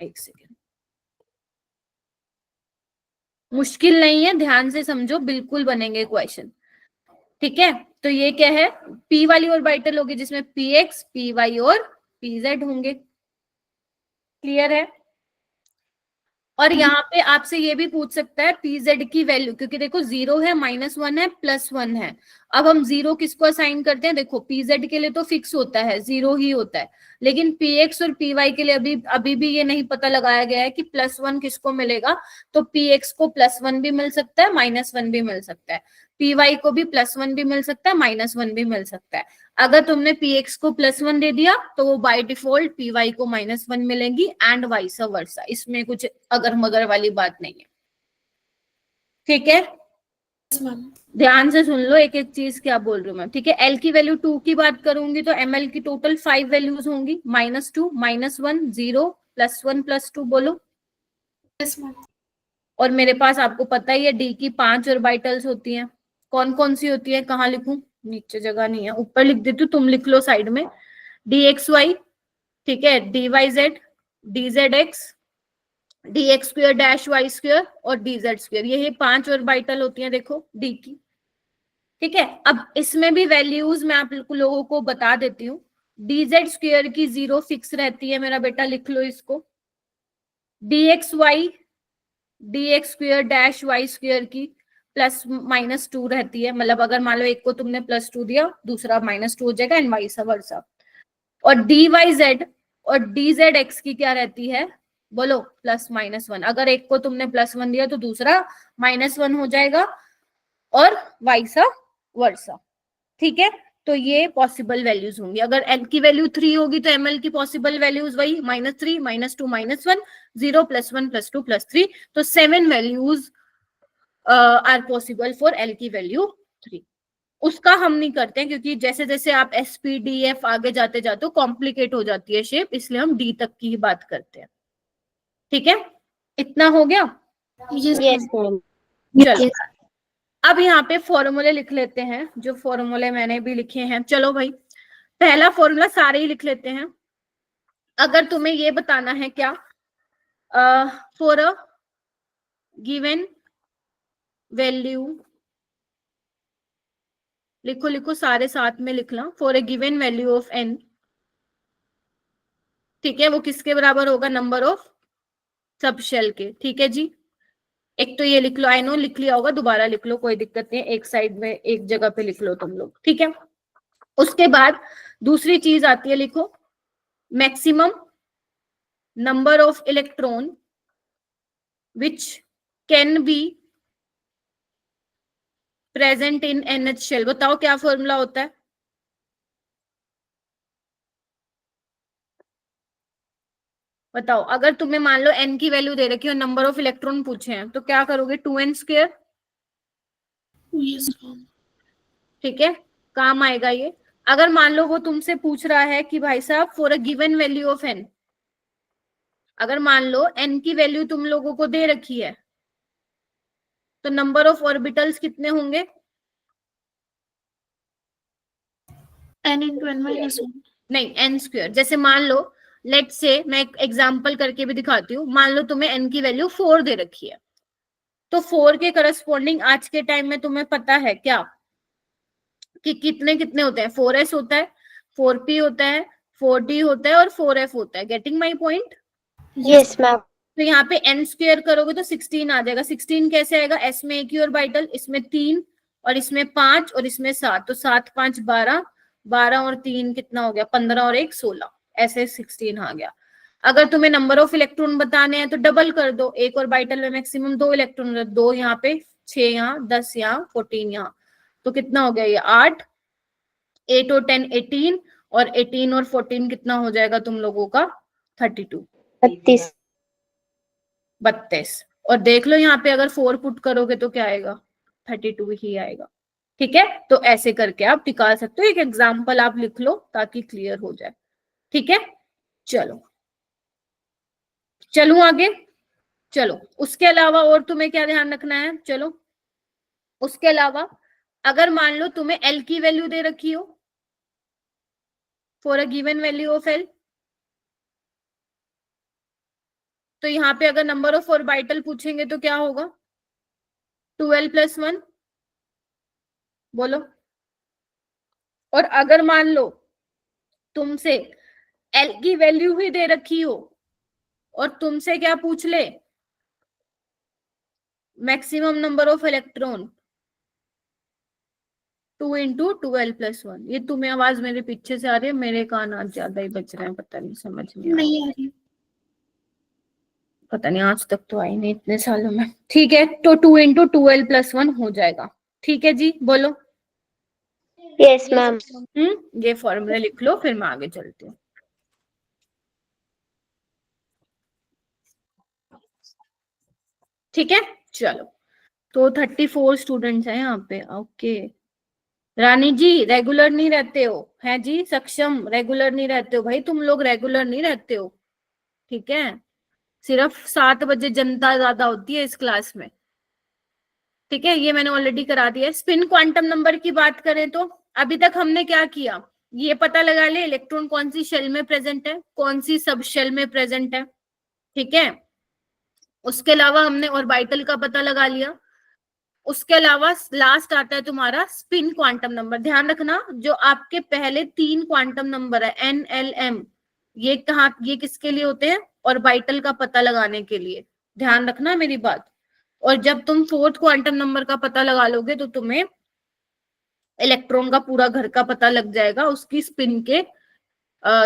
एक सेकेंड, मुश्किल नहीं है, ध्यान से समझो, बिल्कुल बनेंगे क्वेश्चन। ठीक है, तो ये क्या है, p वाली ऑर्बिटल होगी जिसमें px py और pz होंगे। क्लियर है? और यहाँ पे आपसे ये भी पूछ सकता है pz की वैल्यू, क्योंकि देखो 0 है, -1 है, +1 है। अब हम 0 किसको असाइन करते हैं, देखो pz के लिए तो फिक्स होता है, 0 ही होता है, लेकिन px और py के लिए अभी भी ये नहीं पता लगाया गया है कि +1 किसको मिलेगा। तो px को +1 भी मिल सकता है, -1 भी मिल सकता है, py को भी +1 भी मिल सकता है, -1 भी मिल सकता है। अगर तुमने px को +1 दे दिया तो वो बाय डिफॉल्ट py को -1 मिलेंगी, एंड वाइस वर्सा। इसमें कुछ अगर मगर वाली बात नहीं है। ठीक है, ध्यान से सुन लो एक एक चीज क्या बोल रही हूँ मैं। ठीक है, एल की वैल्यू 2 की बात करूंगी तो ml की टोटल 5 वैल्यूज होंगी, -2 -1 0 +1 +2। बोलो। और मेरे पास आपको पता ही है डी की 5 ऑर्बिटल्स होती हैं। कौन कौन सी होती है, कहाँ लिखूं, नीचे जगह नहीं है, ऊपर लिख देती हूँ, तुम लिख लो साइड में। dxy, ठीक है, dyz, dzx, dx2-y2 और dz2, ये 5 ऑर्बिटल होती हैं देखो डी की। ठीक है, अब इसमें भी वैल्यूज मैं आप लोगों को बता देती हूँ। dz स्क्वायर की 0 फिक्स रहती है मेरा बेटा, लिख लो इसको। dxy dx square dash y square की +-2 रहती है, मतलब अगर मान लो एक को तुमने +2 दिया, दूसरा -2 हो जाएगा, एंड वाइस वर्सा। और dyz और dzx की क्या रहती है, बोलो, +-1। अगर एक को तुमने +1 दिया तो दूसरा -1 हो जाएगा, और वाइस वर्सा। ठीक है, तो ये पॉसिबल वैल्यूज होंगी। अगर एल की वैल्यू 3 होगी तो एमएल की पॉसिबल वैल्यूज वही -3, -2, -1, 0, +1, +2, +3। तो 7 values are possible for L की वैल्यू 3। उसका हम नहीं करते हैं, क्योंकि जैसे जैसे आप SPDF आगे जाते जाते हो कॉम्प्लिकेट हो जाती है शेप, इसलिए हम डी तक की ही बात करते हैं। ठीक है, इतना हो गया। Yes yes ma'am. चलो अब यहाँ पे फॉर्मूले लिख लेते हैं, जो फॉर्मूले मैंने भी लिखे हैं। चलो भाई, पहला फॉर्मूला सारे ही लिख लेते हैं। अगर तुम्हें ये बताना है क्या, फॉर अ गिवन वैल्यू, लिखो लिखो सारे साथ में लिखना, for a given value of n, ठीक है, वो किसके बराबर होगा, नंबर ऑफ सब शेल के। ठीक है जी, एक तो ये लिख लो, आई नो लिख लिया होगा, दोबारा लिख लो, कोई दिक्कत नहीं है, एक साइड में एक जगह पे लिख लो तुम लोग। ठीक है, उसके बाद दूसरी चीज आती है, लिखो maximum number of electron which can be present in NH shell. बताओ क्या फॉर्मूला होता है, बताओ। अगर तुम्हें मान लो n की वैल्यू दे रखी है और नंबर ऑफ इलेक्ट्रॉन पूछे हैं, तो क्या करोगे, 2n²। Yes ma'am. ठीक है, काम आएगा ये। अगर मान लो वो तुमसे पूछ रहा है कि भाई साहब for a given value of n, अगर मान लो n की वैल्यू तुम लोगों को दे रखी है, तो नंबर ऑफ ऑर्बिटल्स कितने होंगे, n into n minus 1। नहीं n²। जैसे मान लो, लेट से मैं एक एग्जांपल करके भी दिखाती हूँ, मान लो तुम्हें n की वैल्यू 4 दे रखी है, तो 4 के करस्पॉन्डिंग आज के टाइम में तुम्हें पता है क्या कि कितने कितने होते हैं, 4s होता है, 4p होता है, 4d होता है और 4f होता है। Getting my point. Yes ma'am. तो यहाँ पे n² करोगे तो 16 आ जाएगा। 16 कैसे आएगा, s में एक ही ऑर्बिटल, इसमें 3 और इसमें 5 और इसमें 7, तो 7, 5, 12, 12 और 3 कितना हो गया, 15 और 1 16, ऐसे 16 आ गया। अगर तुम्हें नंबर ऑफ इलेक्ट्रॉन बताने हैं तो डबल कर दो, एक ऑर्बिटल में मैक्सिमम 2 इलेक्ट्रॉन, 2 यहाँ पे, 6 यहाँ, 10 यहाँ, 14 यहाँ, तो कितना हो गया ये 8, 8 और 10 18, और 18 और 14 कितना हो जाएगा तुम लोगों का, 32, 32। 32। और देख लो यहाँ पे अगर 4 पुट करोगे तो क्या आएगा, 32 ही आएगा। ठीक है, तो ऐसे करके आप निकाल सकते हो। एक एग्जाम्पल आप लिख लो ताकि क्लियर हो जाए। ठीक है, चलो चलूं आगे। चलो उसके अलावा और तुम्हें क्या ध्यान रखना है, चलो उसके अलावा अगर मान लो तुम्हें L की वैल्यू दे रखी हो, for a given value of L, तो यहाँ पे अगर नंबर ऑफ ऑर्बिटल पूछेंगे तो क्या होगा, 2l + 1, बोलो। और अगर मान लो तुमसे L की वैल्यू ही दे रखी हो और तुमसे क्या पूछ ले, maximum number of electron, 2 × 2l + 1। ये तुम्हें आवाज मेरे पीछे से आ रही है, मेरे कान आज ज्यादा ही बज रहे हैं, पता नहीं, समझ नहीं आ रहा। नहीं आ रही। पता नहीं, आज तक तो आई नहीं इतने सालों में। ठीक है, तो 2 × 2l + 1 हो जाएगा। ठीक है जी, बोलो। Yes ma'am. ये फॉर्मूला लिख लो, फिर मैं आगे चलती हूँ। ठीक है, चलो। तो 34 स्टूडेंट्स हैं यहाँ पे, ओके। रानी जी रेगुलर नहीं रहते हो, है जी, सक्षम रेगुलर नहीं रहते हो भाई, तुम लोग रेगुलर नहीं रहते हो। ठीक है, सिर्फ 7 बजे जनता ज्यादा होती है इस क्लास में। ठीक है, ये मैंने ऑलरेडी करा दिया है। स्पिन क्वांटम नंबर की बात करें तो अभी तक हमने क्या किया, ये पता लगा ले इलेक्ट्रॉन कौन सी शेल में प्रेजेंट है, कौन सी सब शेल में प्रेजेंट है। ठीक है, उसके अलावा हमने ऑर्बिटल का पता लगा लिया, उसके अलावा लास्ट आता है तुम्हारा स्पिन क्वांटम नंबर। ध्यान रखना जो आपके पहले 3 क्वांटम नंबर है NLM, ये कहाँ, ये किसके लिए होते हैं? ऑर्बिटल का पता लगाने के लिए। ध्यान रखना मेरी बात। और जब तुम 4th क्वांटम नंबर का पता लगा लोगे तो तुम्हें इलेक्ट्रॉन का पूरा घर का पता लग जाएगा, उसकी स्पिन के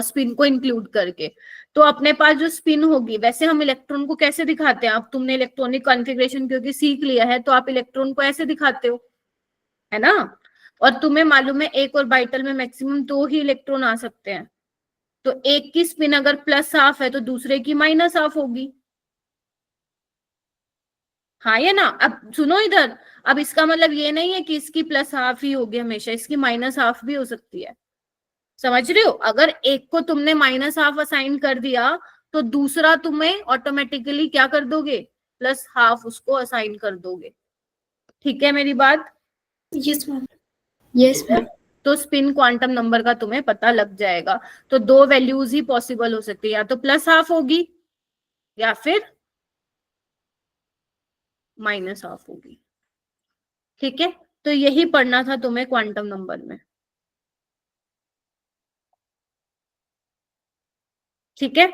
स्पिन को इंक्लूड करके। तो अपने पास जो स्पिन होगी, वैसे हम इलेक्ट्रॉन को कैसे दिखाते हैं? अब तुमने इलेक्ट्रॉनिक कॉन्फ़िगरेशन क्योंकि सीख लिया है, तो आप इलेक्ट्रॉन को ऐसे दिखाते हो, है ना? और तुम्हें मालूम है एक ऑर्बिटल में मैक्सिमम 2 ही इलेक्ट्रॉन आ सकते हैं। तो एक की स्पिन अगर प्लस हाफ है तो दूसरे की माइनस हाफ होगी, हाँ या ना? अब सुनो इधर, अब इसका मतलब ये नहीं है कि इसकी प्लस हाफ ही होगी हमेशा, इसकी माइनस हाफ भी हो सकती है। समझ रहे हो? अगर एक को तुमने माइनस हाफ असाइन कर दिया तो दूसरा तुम्हें ऑटोमेटिकली क्या कर दोगे? प्लस हाफ उसको असाइन कर दोगे। ठीक है मेरी बात? Yes ma'am, yes ma'am. तो स्पिन क्वांटम नंबर का तुम्हें पता लग जाएगा। तो 2 वैल्यूज ही पॉसिबल हो सकती है, या तो प्लस हाफ होगी या फिर माइनस हाफ होगी। ठीक है, तो यही पढ़ना था तुम्हें क्वांटम नंबर में। ठीक है,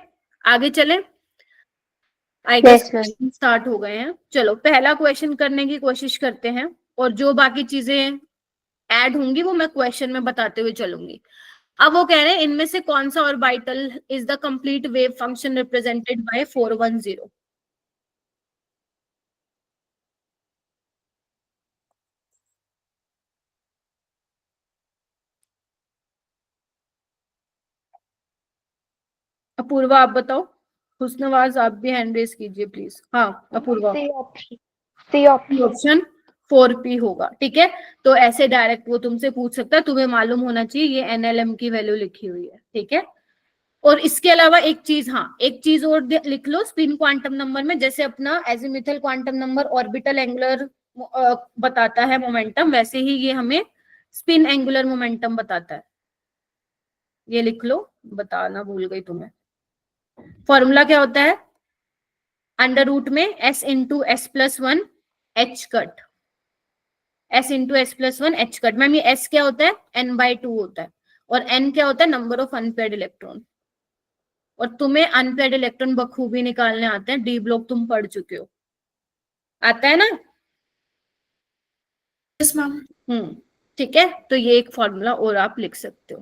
आगे चले। I guess Yes, ma'am. Start हो गए हैं। चलो पहला क्वेश्चन करने की कोशिश करते हैं, और जो बाकी चीजें ऐड होंगी वो मैं क्वेश्चन में बताते हुए चलूंगी। अब वो कह रहे हैं इनमें से कौन सा orbital is the complete wave function represented by 410? Apurva आप बताओ। हुस्नवाज आप भी हैंड रेज कीजिए प्लीज। हाँ Apurva. C option. C option. Option 4P होगा। ठीक है, तो ऐसे डायरेक्ट वो तुमसे पूछ सकता है, तुम्हें मालूम होना चाहिए ये NLM की वैल्यू लिखी हुई है। ठीक है, और इसके अलावा एक चीज, हाँ एक चीज और लिख लो स्पिन क्वांटम नंबर में, जैसे अपना azimuthal quantum number orbital angular बताता है मोमेंटम, वैसे ही ये हमें स्पिन एंगुलर मोमेंटम बताता है। ये लिख लो, बताना भूल गई तुम्हें। फॉर्मूला क्या होता है? अंडर रूट में S into S plus 1 H cut, S into S plus 1 H cut. Ma'am ये S क्या होता है? N/2 होता है, और N क्या होता है? Number of unpaired electron. और तुम्हें अनपेयर्ड इलेक्ट्रॉन बखूबी निकालने आते हैं, डी ब्लॉक तुम पढ़ चुके हो, आता है ना? Yes ma'am. ठीक है, तो ये एक फॉर्मूला और आप लिख सकते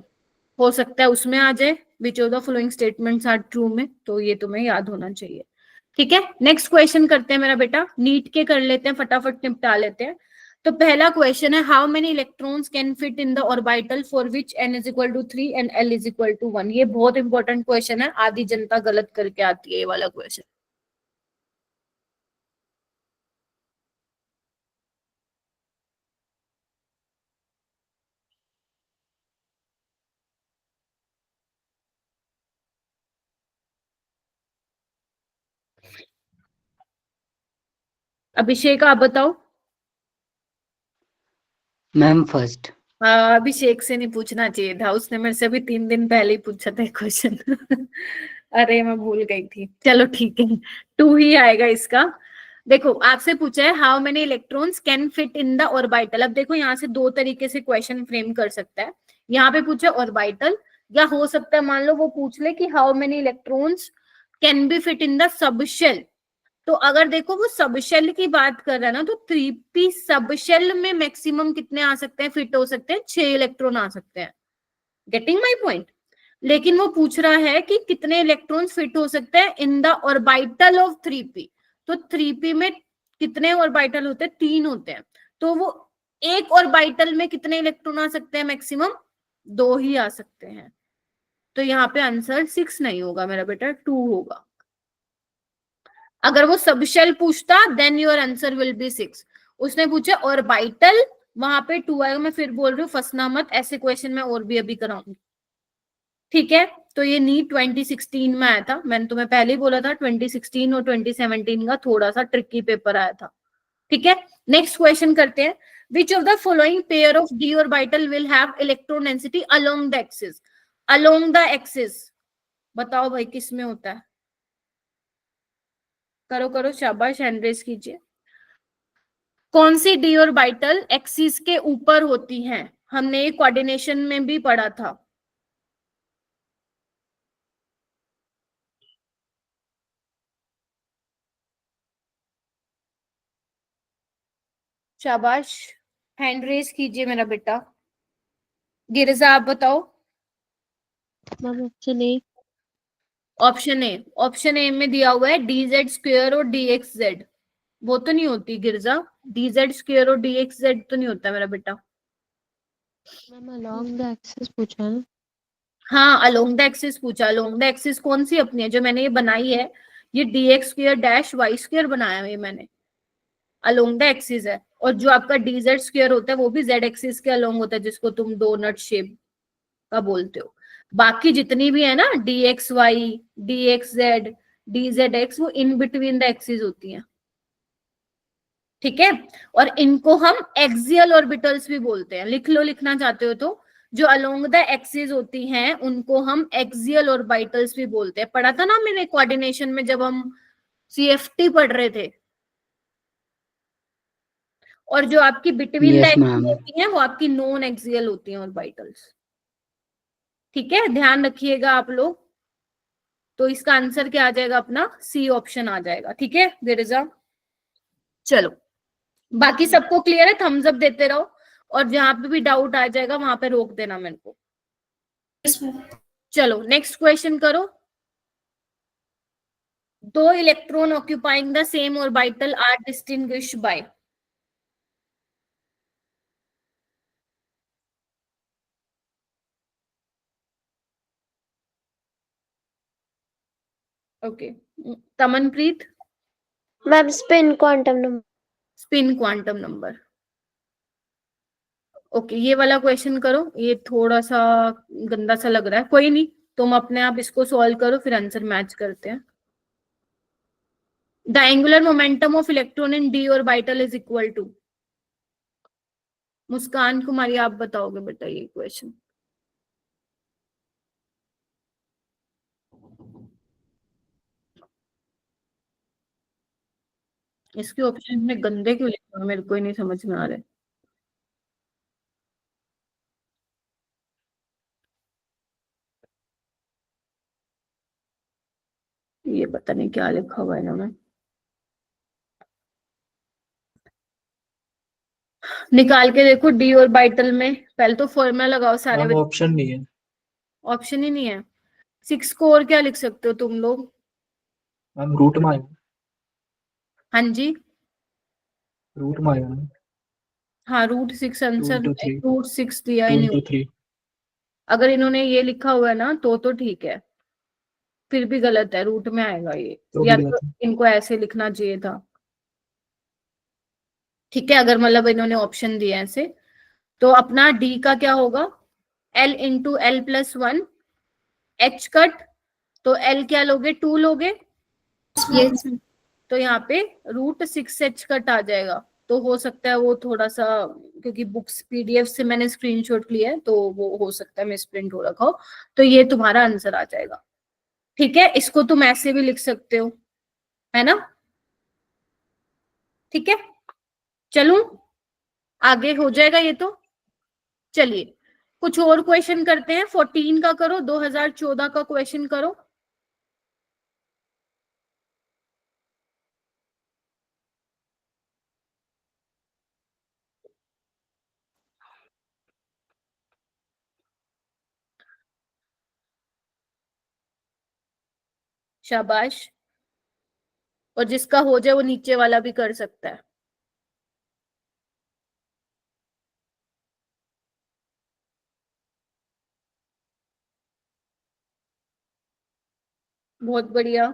हो सकता है उसमें आ जाए which of the following statements are true में, तो ये तुम्हें याद होना चाहिए। ठीक है, नेक्स्ट क्वेश्चन करते हैं मेरा बेटा, नीट के कर लेते हैं, फटाफट निपटा लेते हैं। तो पहला क्वेश्चन है how many electrons can fit in the orbital for which n is equal to 3 and l is equal to 1। ये बहुत इंपॉर्टेंट क्वेश्चन है, आधी जनता गलत करके आती है ये वाला क्वेश्चन। अभिषेक आप बताओ। Ma'am first. अभिषेक से नहीं पूछना चाहिए था, उसने मेरे से भी 3 दिन पहले ही पूछा था क्वेश्चन। अरे मैं भूल गई थी, चलो ठीक है 2 ही आएगा इसका। देखो आपसे पूछा है how many electrons can fit in the orbital. अब देखो यहाँ से 2 तरीके से क्वेश्चन फ्रेम कर सकता है। यहाँ पे पूछे ऑर्बिटल, या हो सकता है मान लो वो पूछ ले कि how many electrons can be fit in the subshell. तो अगर देखो वो सबशेल की बात कर रहा है ना, तो 3p सबशेल में मैक्सिमम कितने आ सकते हैं, फिट हो सकते हैं? 6 इलेक्ट्रॉन आ सकते हैं। Getting my point? लेकिन वो पूछ रहा है कि कितने इलेक्ट्रॉन्स फिट हो सकते हैं इन द ऑर्बिटल ऑफ 3p। तो 3p में कितने ऑर्बिटल होते हैं? 3 होते हैं। तो वो एक ऑर्बिटल में कितने इलेक्ट्रॉन आ सकते हैं? मैक्सिमम 2 ही आ सकते हैं। तो यहाँ पे आंसर 6 नहीं होगा मेरा बेटा, 2 होगा। अगर वो सबशेल पूछता then your answer will be 6। उसने पूछा ऑर्बिटल, वहां पे 2 आएगा। मैं फिर बोल रही हूँ फंसना मत, ऐसे क्वेश्चन मैं और भी अभी कराऊंगी। ठीक है, तो ये नीट 2016 में आया था, मैंने तुम्हें पहले ही बोला था 2016 और 2017 का थोड़ा सा ट्रिकी पेपर आया था। ठीक है, नेक्स्ट क्वेश्चन करते हैं। विच of the following pair of d orbital will have electron density along the axis? Along the axis बताओ भाई किस में होता है? करो करो शाबाश, हैंड रेज कीजिए। कौन सी डी ऑर्बिटल एक्सिस के ऊपर होती हैं? हमने ये कोऑर्डिनेशन में भी पढ़ा था। शाबाश, हैंड रेज कीजिए मेरा बेटा। गिरिजा आप बताओ। Ma'am option A. Option A में दिया हुआ है dz² और dxz। वो तो नहीं होती गिरिजा, dz² और dxz तो नहीं होता मेरा बेटा। मैम अलोंग द एक्सिस पूछा है। हाँ, अलोंग द एक्सिस पूछा। अलोंग द एक्सिस कौन सी अपनी है जो मैंने ये बनाई है? ये dx² - y² बनाया है ये मैंने, अलोंग द एक्सिस है। और जो आपका dz² होता है वो भी z एक्सिस के अलोंग होता है, जिसको तुम डोनट शेप का बोलते हो। बाकी जितनी भी है ना dxy, dxz, dzx, वो इन बिटवीन द एक्सिस होती हैं। ठीक है, और इनको हम एक्सियल ऑर्बिटल्स भी बोलते हैं। लिख लो, लिखना चाहते हो तो। जो अलोंग द एक्सिस होती हैं उनको हम एक्सियल ऑर्बिटल्स भी बोलते हैं। पढ़ा था ना मैंने कोऑर्डिनेशन में जब हम CFT पढ़ रहे थे। और जो आपकी between the yes axis ma'am. होती हैं वो आपकी नॉन एक्सियल होती हैं ऑर्बिटल्स। ठीक है, ध्यान रखिएगा आप लोग। तो इसका आंसर क्या आ जाएगा? अपना सी ऑप्शन आ जाएगा। ठीक है गिरिजा, चलो बाकी सबको क्लियर है? थम्स अप देते रहो, और जहां पे भी डाउट आ जाएगा वहां पे रोक देना मेरे को। चलो नेक्स्ट क्वेश्चन करो। दो electron occupying the same orbital are distinguished by. Okay, Tamanpreet. Ma'am spin quantum number. Spin quantum number. Okay, ये वाला क्वेश्चन करो। ये थोड़ा सा गंदा सा लग रहा है, कोई नहीं, तुम अपने आप इसको सॉल्व करो, फिर आंसर मैच करते हैं। The angular momentum of electron in D orbital is equal to. Muskan Kumari आप बताओगे बेटा ये क्वेश्चन। इसके ऑप्शन में गंदे क्यों लिखे हो? मेरे को ही नहीं समझ में आ रहे। ये पता नहीं क्या लिखा हुआ है इन्होंने। निकाल के देखो डी ऑर्बिटल में। पहले तो फॉर्मूला लगाओ सारे। मैम ऑप्शन नहीं है। ऑप्शन ही नहीं है। 6 को और क्या लिख सकते हो तुम लोग? मैम रूट में आया। हाँ जी, रूट में आया मैम। हाँ √6 आंसर। 2 into 3 √6 दिया 2 ही नहीं। into 3 अगर इन्होंने ये लिखा हुआ है ना तो ठीक है, फिर भी गलत है, रूट में आएगा ये। तो या भी तो गलत है। इनको ऐसे लिखना चाहिए था। ठीक है, अगर मतलब इन्होंने ऑप्शन दिए ऐसे, तो अपना डी का क्या होगा? L into L+1 H cut. तो L क्या लोगे? 2 लोगे। ये तो यहाँ पे √6H कट आ जाएगा। तो हो सकता है वो थोड़ा सा, क्योंकि बुक्स PDF से मैंने स्क्रीनशॉट लिया है, तो वो हो सकता है मिस प्रिंट हो रखा हो। तो ये तुम्हारा आंसर आ जाएगा। ठीक है, इसको तुम ऐसे भी लिख सकते हो, है ना? ठीक है, चलूं आगे? हो जाएगा ये तो। चलिए कुछ और क्वेश्चन करते हैं। 14 का करो, 2014 का क्वेश्चन करो। शाबाश, और जिसका हो जाए वो नीचे वाला भी कर सकता है। बहुत बढ़िया,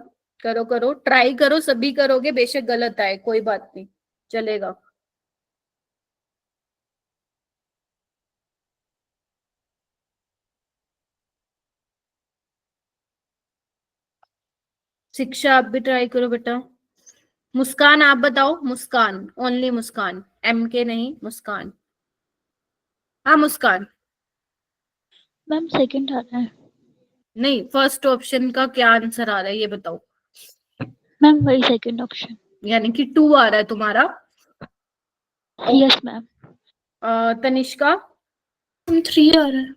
करो करो, ट्राई करो, सभी करोगे, बेशक गलत आए कोई बात नहीं, चलेगा। शिक्षा आप भी ट्राई करो बेटा। मुस्कान आप बताओ। मुस्कान, ओनली मुस्कान, MK नहीं, मुस्कान। हाँ मुस्कान। मैम सेकंड आ रहा है। नहीं, फर्स्ट ऑप्शन का क्या आंसर आ रहा है ये बताओ। मैम वही सेकंड ऑप्शन। यानी कि 2 आ रहा है तुम्हारा। Yes ma'am. तनिष्का, 3 आ रहा है।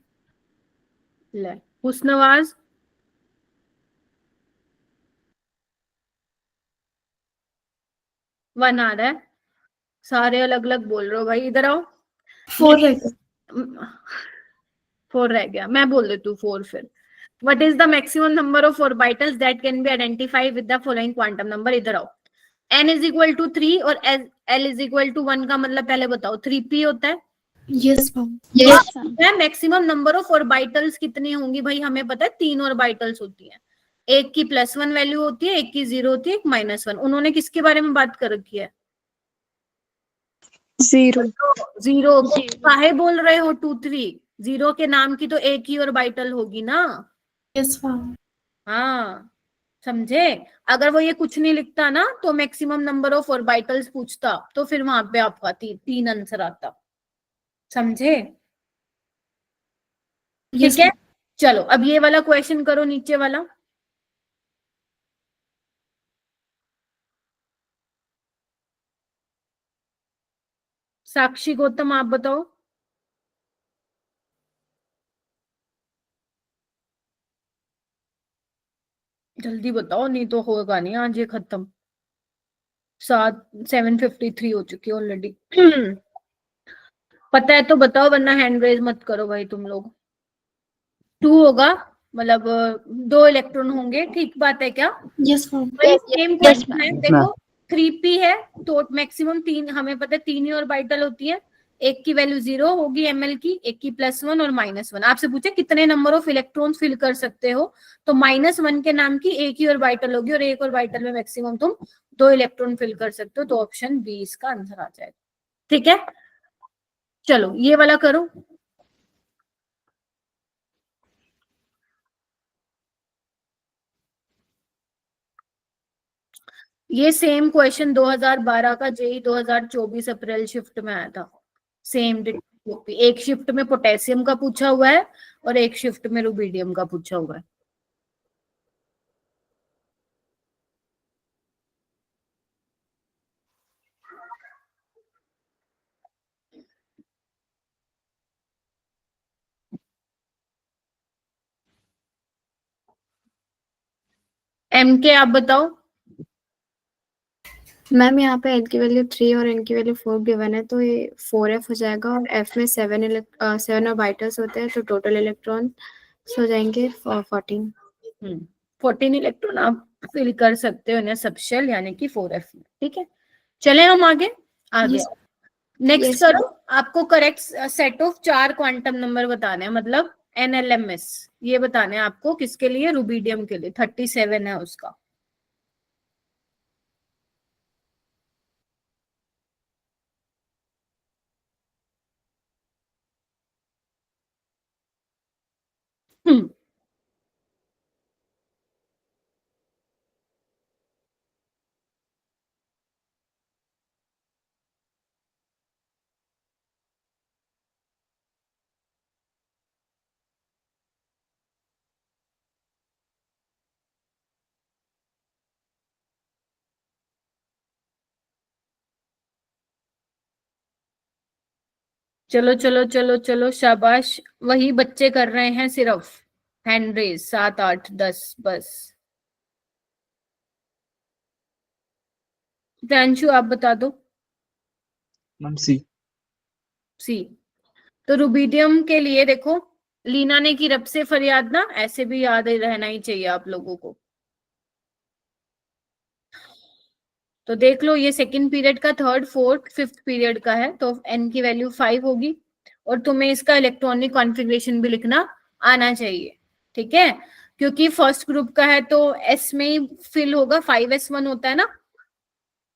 ले। हुस्नवाज, वन आ रहा है। सारे अलग अलग बोल रहे हो भाई, इधर आओ। 4 रह गया। 4 रह गया, मैं बोल देती हूँ 4 फिर। What is the maximum number of orbitals that can be identified with the following quantum number? इधर आओ। n is equal to 3 और l is equal to 1 का मतलब पहले बताओ। 3p होता है। Yes ma'am. Maximum number of orbitals कितनी होंगी भाई, हमें पता है 3 ऑर्बिटल्स होती हैं। एक की +1 वैल्यू होती है, एक की 0 होती है, एक -1। उन्होंने किसके बारे में बात कर रखी है? 0 0। काहे बोल रहे हो 2 3? 0 के नाम की तो एक ही ऑर्बिटल होगी ना। Yes ma'am. हाँ, समझे? अगर वो ये कुछ नहीं लिखता ना तो मैक्सिमम नंबर ऑफ ऑर्बिटल्स पूछता, तो फिर वहां पे आपका 3 आंसर आता। समझे? ठीक है, चलो अब ये वाला क्वेश्चन करो, नीचे वाला। साक्षी, गौतम, आप बताओ। जल्दी बताओ, नहीं तो होगा नहीं आज ये खत्म। 7:53 हो चुकी है ऑलरेडी। पता है तो बताओ, वरना हैंड रेज मत करो भाई तुम लोग। 2 होगा, मतलब 2 इलेक्ट्रॉन होंगे, ठीक बात है क्या? Yes ma'am. वही सेम क्वेश्चन है। देखो 3p है तो मैक्सिमम 3, हमें पता है 3 ही ऑर्बिटल होती है। एक की वैल्यू 0 होगी ml की, एक की +1 और -1। आपसे पूछे कितने नंबर ऑफ इलेक्ट्रॉन्स फिल कर सकते हो, तो -1 के नाम की एक ही ऑर्बिटल होगी, और एक ऑर्बिटल में मैक्सिमम तुम 2 इलेक्ट्रॉन फिल कर सकते हो। तो ऑप्शन बी इसका आंसर आ जाएगा। ठीक है, चलो ये वाला करो। ये सेम क्वेश्चन 2012 का जेई 2024 अप्रैल शिफ्ट में आया था। सेम कॉपी, एक शिफ्ट में पोटेशियम का पूछा हुआ है और एक शिफ्ट में रुबिडियम का पूछा हुआ है। एम के आप बताओ। मैम यहाँ पे एन की वैल्यू 3 और एन की वैल्यू 4 गिवन है, तो ये 4f हो जाएगा, और f में 7 ऑर्बिटल्स होते हैं, तो टोटल इलेक्ट्रॉन हो जाएंगे 14। 14 इलेक्ट्रॉन आप फिल कर सकते हो इन्हें सबशेल, यानी कि 4f में। ठीक है, चले हम आगे। नेक्स्ट Yes, करो। आपको correct set of 4 quantum number बताने हैं, मतलब NLMS ये बताने हैं आपको। किसके लिए? रुबिडियम के लिए। 37 है उसका। चलो चलो चलो चलो, शाबाश। वही बच्चे कर रहे हैं सिर्फ हैंड रेज, 7 8 10 बस। प्रियांशु आप बता दो। मैम सी। तो रुबिडियम के लिए देखो, लीना ने की रब से फरियाद ना, ऐसे भी याद रहना ही चाहिए आप लोगों को। तो देख लो, ये सेकंड पीरियड का, थर्ड फोर्थ फिफ्थ पीरियड का है, तो n की वैल्यू 5 होगी। और तुम्हें इसका इलेक्ट्रॉनिक कॉन्फ़िगरेशन भी लिखना आना चाहिए। ठीक है, क्योंकि फर्स्ट ग्रुप का है तो s में ही फिल होगा, 5s1 होता है ना,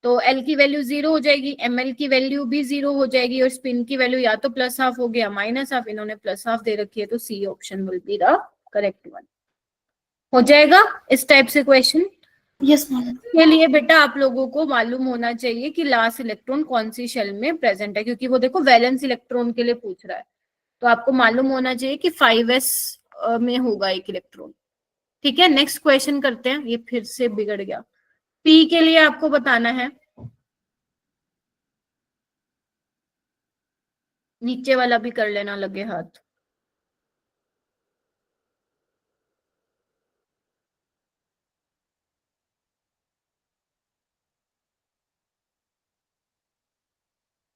तो l की वैल्यू 0 हो जाएगी, ml की वैल्यू भी 0 हो जाएगी, और स्पिन की वैल्यू या तो +½ हो गया -½ इन्होंने +½ दे रखी है, तो C option will be the correct one. हो जाएगा इस टाइप से क्वेश्चन। Yes ma'am. के लिए बेटा आप लोगों को मालूम होना चाहिए कि लास्ट इलेक्ट्रॉन कौन सी शेल में प्रेजेंट है, क्योंकि वो देखो वैलेंस इलेक्ट्रॉन के लिए पूछ रहा है, तो आपको मालूम होना चाहिए कि 5s में होगा एक इलेक्ट्रॉन। ठीक है, नेक्स्ट क्वेश्चन करते हैं। ये फिर से बिगड़ गया। पी के लिए आपको बताना है नीचे वाला भी कर लेना लगे हाथ।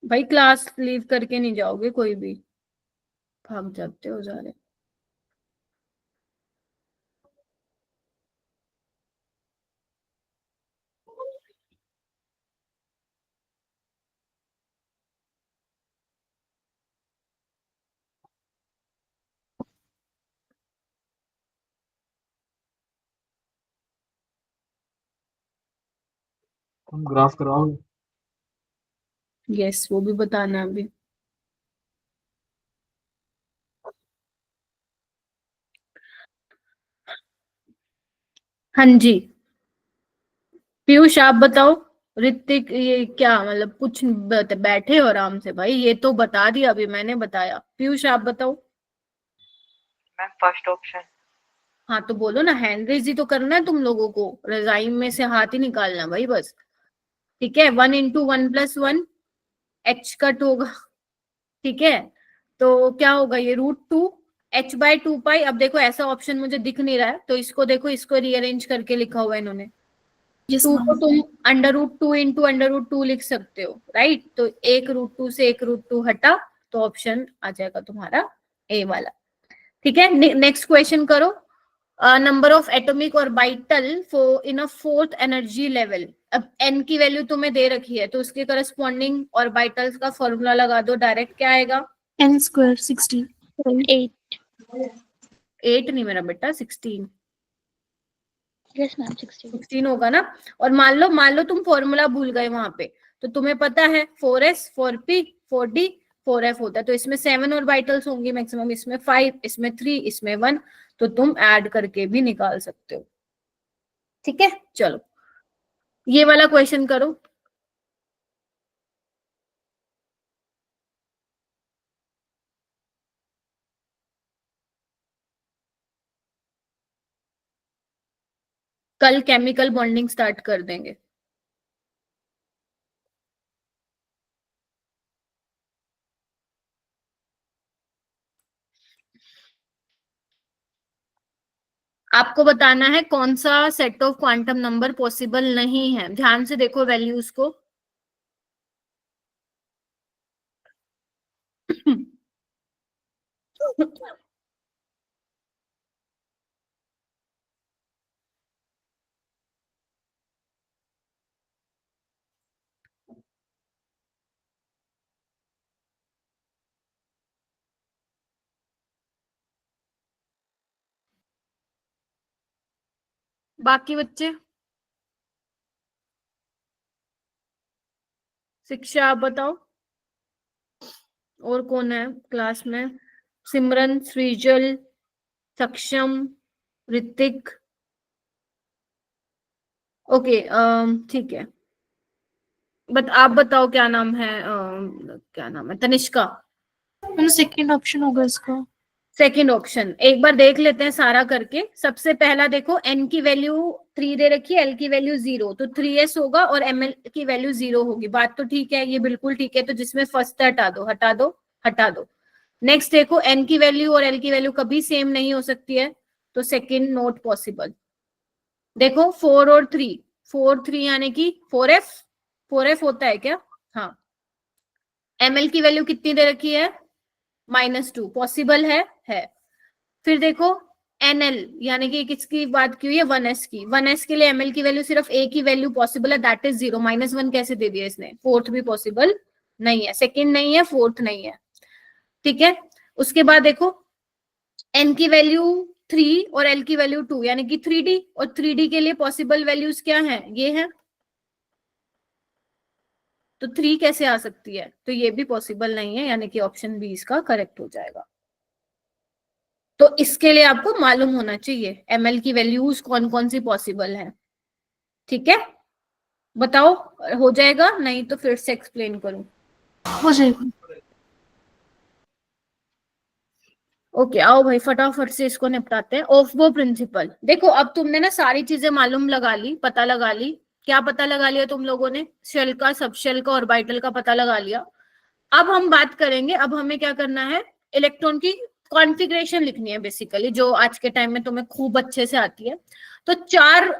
भाई क्लास लीव करके नहीं जाओगे कोई भी, भाग जाते हो सारे। तुम ग्राफ कराओगे? यस, वो भी बताना है अभी। हाँ जी पीयूष आप बताओ। ऋतिक ये क्या मतलब, कुछ बैठे हो आराम से भाई, ये तो बता दिया अभी मैंने बताया। पीयूष आप बताओ। Ma'am first option. हाँ तो बोलो ना, हैंड रेज ही तो करना है तुम लोगों को, रजाइम में से हाथ ही निकालना भाई बस। ठीक है, 1 × 1 + 1 h कट होगा। ठीक है, तो क्या होगा ये √2 h/2π। अब देखो ऐसा ऑप्शन मुझे दिख नहीं रहा है, तो इसको देखो, इसको रीअरेंज करके लिखा हुआ है इन्होंने। यस 2 को मैम। तुम √2 × √2 लिख सकते हो, राइट। तो एक √2 से एक √2 हटा, तो ऑप्शन आ जाएगा तुम्हारा ए वाला। ठीक है, नेक्स्ट क्वेश्चन करो। Number of atomic orbital for in a fourth energy level. अब n की वैल्यू तुम्हें दे रखी है, तो उसके करस्पॉन्डिंग ऑर्बिटल्स का फॉर्मूला लगा दो, डायरेक्ट क्या आएगा? n² 16। 8। 8 नहीं मेरा बेटा, 16। Yes ma'am 16। 16 होगा ना। और मान लो तुम फॉर्मूला भूल गए वहां पे, तो तुम्हें पता है 4s 4p 4d 4f होता है, तो इसमें 7 ऑर्बिटल्स होंगी मैक्सिमम, इसमें 5, इसमें 3, इसमें 1, तो तुम ऐड करके भी निकाल सकते हो। ठीक है, चलो ये वाला क्वेश्चन करो। कल केमिकल बॉन्डिंग स्टार्ट कर देंगे। आपको बताना है कौन सा set of quantum number possible नहीं है। ध्यान से देखो वैल्यूज को। बाकी बच्चे, शिक्षा आप बताओ, और कौन है क्लास में? सिमरन, सृजल, सक्षम, ऋतिक। ओके ठीक है, बट आप बताओ क्या नाम है, क्या नाम है? तनिष्का। मैम सेकंड ऑप्शन होगा इसका। सेकंड ऑप्शन एक बार देख लेते हैं सारा करके। सबसे पहला देखो, n की वैल्यू 3 दे रखी है, l की वैल्यू 0, तो 3s होगा और ml की वैल्यू 0 होगी। बात तो ठीक है, ये बिल्कुल ठीक है। तो जिसमें फर्स्ट हटा दो हटा दो हटा दो। नेक्स्ट देखो, n की वैल्यू और l की वैल्यू कभी सेम नहीं हो सकती है, तो सेकंड नॉट पॉसिबल। देखो 4 और 3, 4 3 यानी कि 4f होता है क्या? हाँ। ml की वैल्यू कितनी दे रखी है? -2, पॉसिबल है। फिर देखो nl, यानी कि किसकी बात की हुई है? 1s की। 1s के लिए ml की वैल्यू सिर्फ a की वैल्यू पॉसिबल है, दैट इज 0, -1 कैसे दे दिया इसने? फोर्थ भी पॉसिबल नहीं है, सेकंड नहीं है, फोर्थ नहीं है। ठीक है, उसके बाद देखो n की वैल्यू 3 और l की वैल्यू 2, यानी कि 3d, और 3d के लिए पॉसिबल वैल्यूज क्या है? ये है, तो 3 कैसे आ सकती है? तो ये भी पॉसिबल नहीं है, यानी कि ऑप्शन बी इसका करेक्ट हो जाएगा। तो इसके लिए आपको मालूम होना चाहिए ml की वैल्यूज कौन कौन सी पॉसिबल है। ठीक है, बताओ हो जाएगा? नहीं तो फिर से एक्सप्लेन करूं? हो जाएगा। ओके आओ भाई फटाफट से इसको निपटाते हैं। ऑफबो प्रिंसिपल, देखो अब तुमने ना सारी चीजें मालूम लगा ली, पता लगा ली। क्या पता लगा लिया तुम लोगों ने? शेल का, सब शेल का, ऑर्बिटल का पता लगा लिया। अब हम बात करेंगे, अब हमें क्या करना है, इलेक्ट्रॉन की कॉन्फ़िगरेशन लिखनी है बेसिकली, जो आज के टाइम में तुम्हें खूब अच्छे से आती है। तो तीन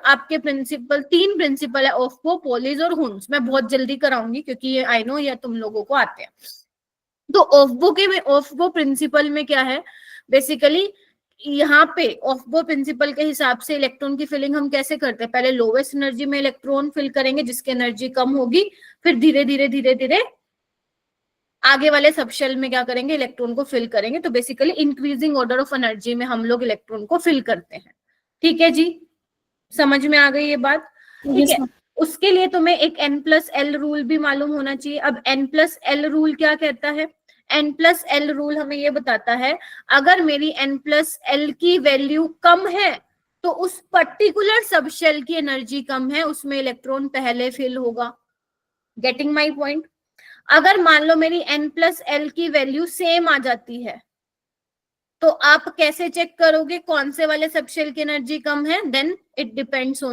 प्रिंसिपल है, ऑफ्बो, पोलिस और हुन्स। मैं बहुत जल्दी कराऊंगी क्योंकि ये आई नो ये तुम लोगों को आते हैं। तो ऑफ्बो प्रिंसिपल में क्या है बेसिकली, यहाँ पे ऑफ्बो प्रिंसिपल के हिसाब से इलेक्ट्रॉन की फिलिंग हम कैसे करते हैं, पहले लोवेस्ट एनर्जी में इलेक्ट्रॉन फिल करेंगे जिसकी एनर्जी कम होगी, फिर धीरे धीरे आगे वाले सबशेल में क्या करेंगे, इलेक्ट्रॉन को फिल करेंगे। तो basically increasing order of energy में हम लोग इलेक्ट्रॉन को फिल करते हैं। ठीक है जी, समझ में आ गई ये बात? ठीक है। उसके लिए तुम्हें एक n+l रूल भी मालूम होना चाहिए। अब n+l रूल क्या कहता है? n+l रूल हमें ये बताता है, अगर मेरी n+l की वैल्यू कम है तो उस पर्टिकुलर सबशेल की एनर्जी कम है, उसमें इलेक्ट्रॉन पहले फिल होगा। Getting my point? अगर मान लो मेरी n+l की वैल्यू सेम आ जाती है तो आप कैसे चेक करोगे कौन से वाले सबशेल की एनर्जी कम है? Then it depends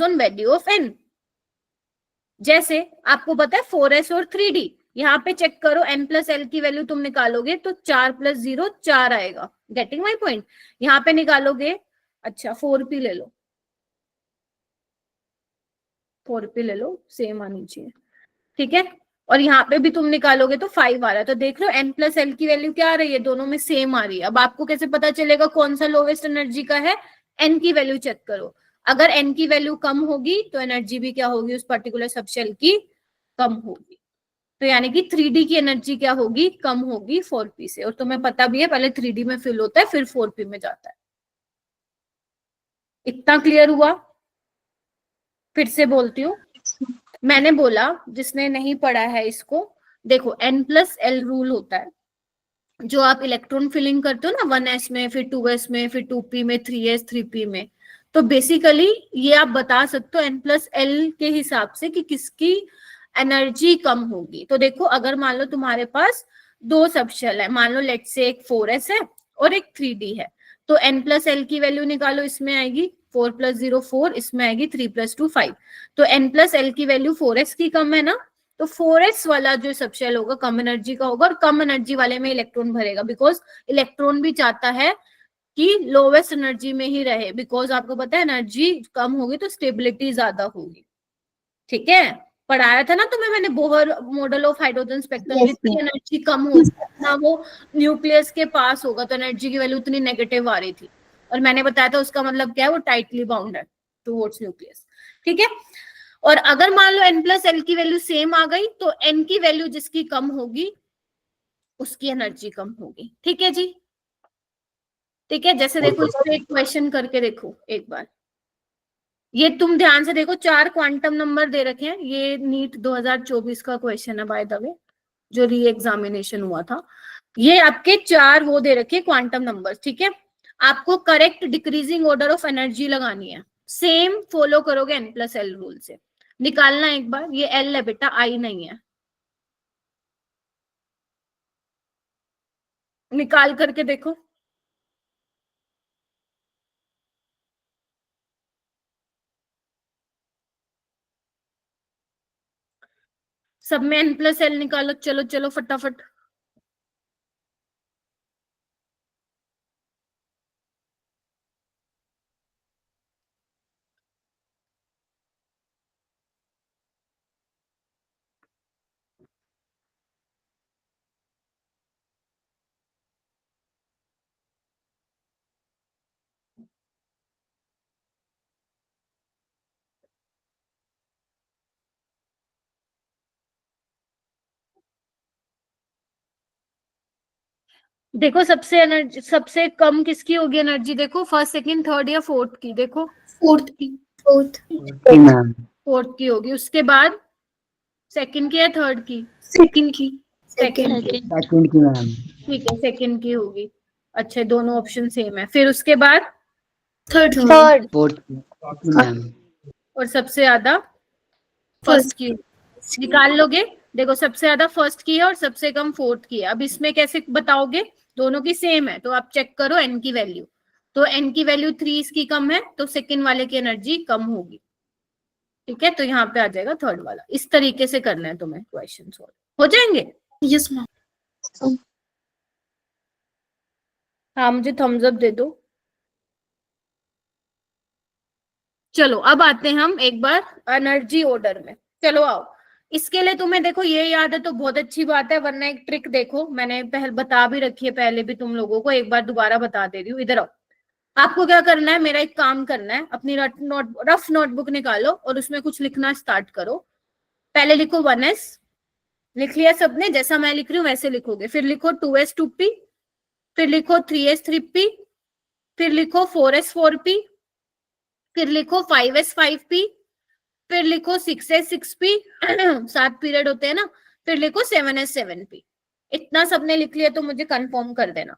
on value of n। जैसे आपको पता है 4s और 3d, यहाँ पे चेक करो n+l की वैल्यू तुम निकालोगे तो 4 + 0 4 आएगा। Getting my point? यहाँ पे निकालोगे, अच्छा 4p ले लो, 4p ले लो, सेम आनी चाहिए। ठीक है, और यहाँ पे भी तुम निकालोगे तो 5 आ रहा है। तो देख लो n+l की वैल्यू क्या आ रही है, दोनों में सेम आ रही है। अब आपको कैसे पता चलेगा कौन सा लोवेस्ट एनर्जी का है? n की वैल्यू चेक करो, अगर n की वैल्यू कम होगी तो एनर्जी भी क्या होगी, उस पर्टिकुलर सबशेल की कम होगी। तो यानी कि 3d की एनर्जी क्या होगी, कम होगी 4p से। और तुम्हें पता भी है पहले 3d में फिल होता है फिर 4p में जाता है। इतना क्लियर हुआ? फिर से बोलती हूँ, मैंने बोला जिसने नहीं पढ़ा है इसको, देखो n+l रूल होता है, जो आप इलेक्ट्रॉन फिलिंग करते हो ना 1s में, फिर 2s में, फिर 2p में, 3s 3p में, तो बेसिकली ये आप बता सकते हो n+l के हिसाब से कि किसकी एनर्जी कम होगी। तो देखो अगर मान लो तुम्हारे पास दो सबशेल है, मान लो लेट्स से एक 4s है और एक 3d है, तो n+l की वैल्यू निकालो, इसमें आएगी 4 + 0 4, इसमें आएगी 3 + 2 5। तो n+l की वैल्यू 4s की कम है ना, तो 4s वाला जो सबशेल होगा कम एनर्जी का होगा, और कम एनर्जी वाले में इलेक्ट्रॉन भरेगा, बिकॉज इलेक्ट्रॉन भी चाहता है कि लोवेस्ट एनर्जी में ही रहे, बिकॉज आपको पता है एनर्जी कम होगी तो स्टेबिलिटी ज्यादा होगी। ठीक है, पढ़ाया था ना तुम्हें मैंने Bohr model of hydrogen spectrum. जितनी एनर्जी कम होगी ना वो न्यूक्लियस के पास होगा, तो एनर्जी की वैल्यू उतनी नेगेटिव आ रही थी, और मैंने बताया था उसका मतलब क्या है, वो टाइटली बाउंड है टुवर्ड्स न्यूक्लियस। ठीक है, और अगर मान लो n+l की वैल्यू सेम आ गई तो n की वैल्यू जिसकी कम होगी उसकी एनर्जी कम होगी। ठीक है जी, ठीक है। जैसे देखो इस पे एक क्वेश्चन करके देखो एक बार, ये तुम ध्यान से देखो, 4 क्वांटम नंबर दे रखे हैं, ये नीट 2024 का क्वेश्चन है बाय द वे, जो री एग्जामिनेशन हुआ था। ये आपके 4 वो दे रखे क्वांटम नंबर। ठीक है, आपको correct decreasing order of energy लगानी है, सेम फॉलो करोगे n+l रूल से। निकालना एक बार, ये l है बेटा, I नहीं है, निकाल करके देखो। सब में n+l निकालो, चलो चलो फटाफट। देखो सबसे कम किसकी होगी एनर्जी, देखो फर्स्ट सेकंड थर्ड या फोर्थ की, देखो फोर्थ मैम, फोर्थ की होगी। उसके बाद सेकंड की या थर्ड की? सेकंड की। सेकंड की, सेकंड की मैम, ठीक है, सेकंड की होगी। अच्छा, दोनों ऑप्शन सेम है। फिर उसके बाद थर्ड फोर्थ की मैम, और सबसे ज्यादा फर्स्ट की। निकाल लोगे, देखो सबसे ज्यादा फर्स्ट की है और सबसे कम फोर्थ की है। अब इसमें कैसे बताओगे, दोनों की सेम है तो आप चेक करो n की वैल्यू, तो n की वैल्यू 3 इसकी कम है तो सेकंड वाले की एनर्जी कम होगी। ठीक है, तो यहाँ पे आ जाएगा थर्ड वाला। इस तरीके से करना है तुम्हें क्वेश्चन सॉल्व, हो जाएंगे। Yes ma'am. हाँ मुझे थम्स अप दे दो। चलो अब आते हैं हम एक बार एनर्जी ऑर्डर में। चलो आओ, इसके लिए तुम्हें देखो ये याद है तो बहुत अच्छी बात है, वरना एक ट्रिक देखो, मैंने पहले बता भी रखी है पहले भी तुम लोगों को, एक बार दोबारा बता दे रही हूँ। इधर आओ, आपको क्या करना है, मेरा एक काम करना है, अपनी रफ नोटबुक निकालो और उसमें कुछ लिखना स्टार्ट करो। पहले लिखो 1s, लिख लिया सबने, जैसा मैं लिख रही हूँ वैसे लिखोगे। फिर लिखो 2s 2p, फिर लिखो 3s 3p, फिर लिखो 4s 4p, फिर लिखो 5s 5p, फिर लिखो 6s 6p 7 पीरियड होते हैं ना, फिर लिखो 7s 7p। इतना सबने लिख लिया तो मुझे कंफर्म कर देना।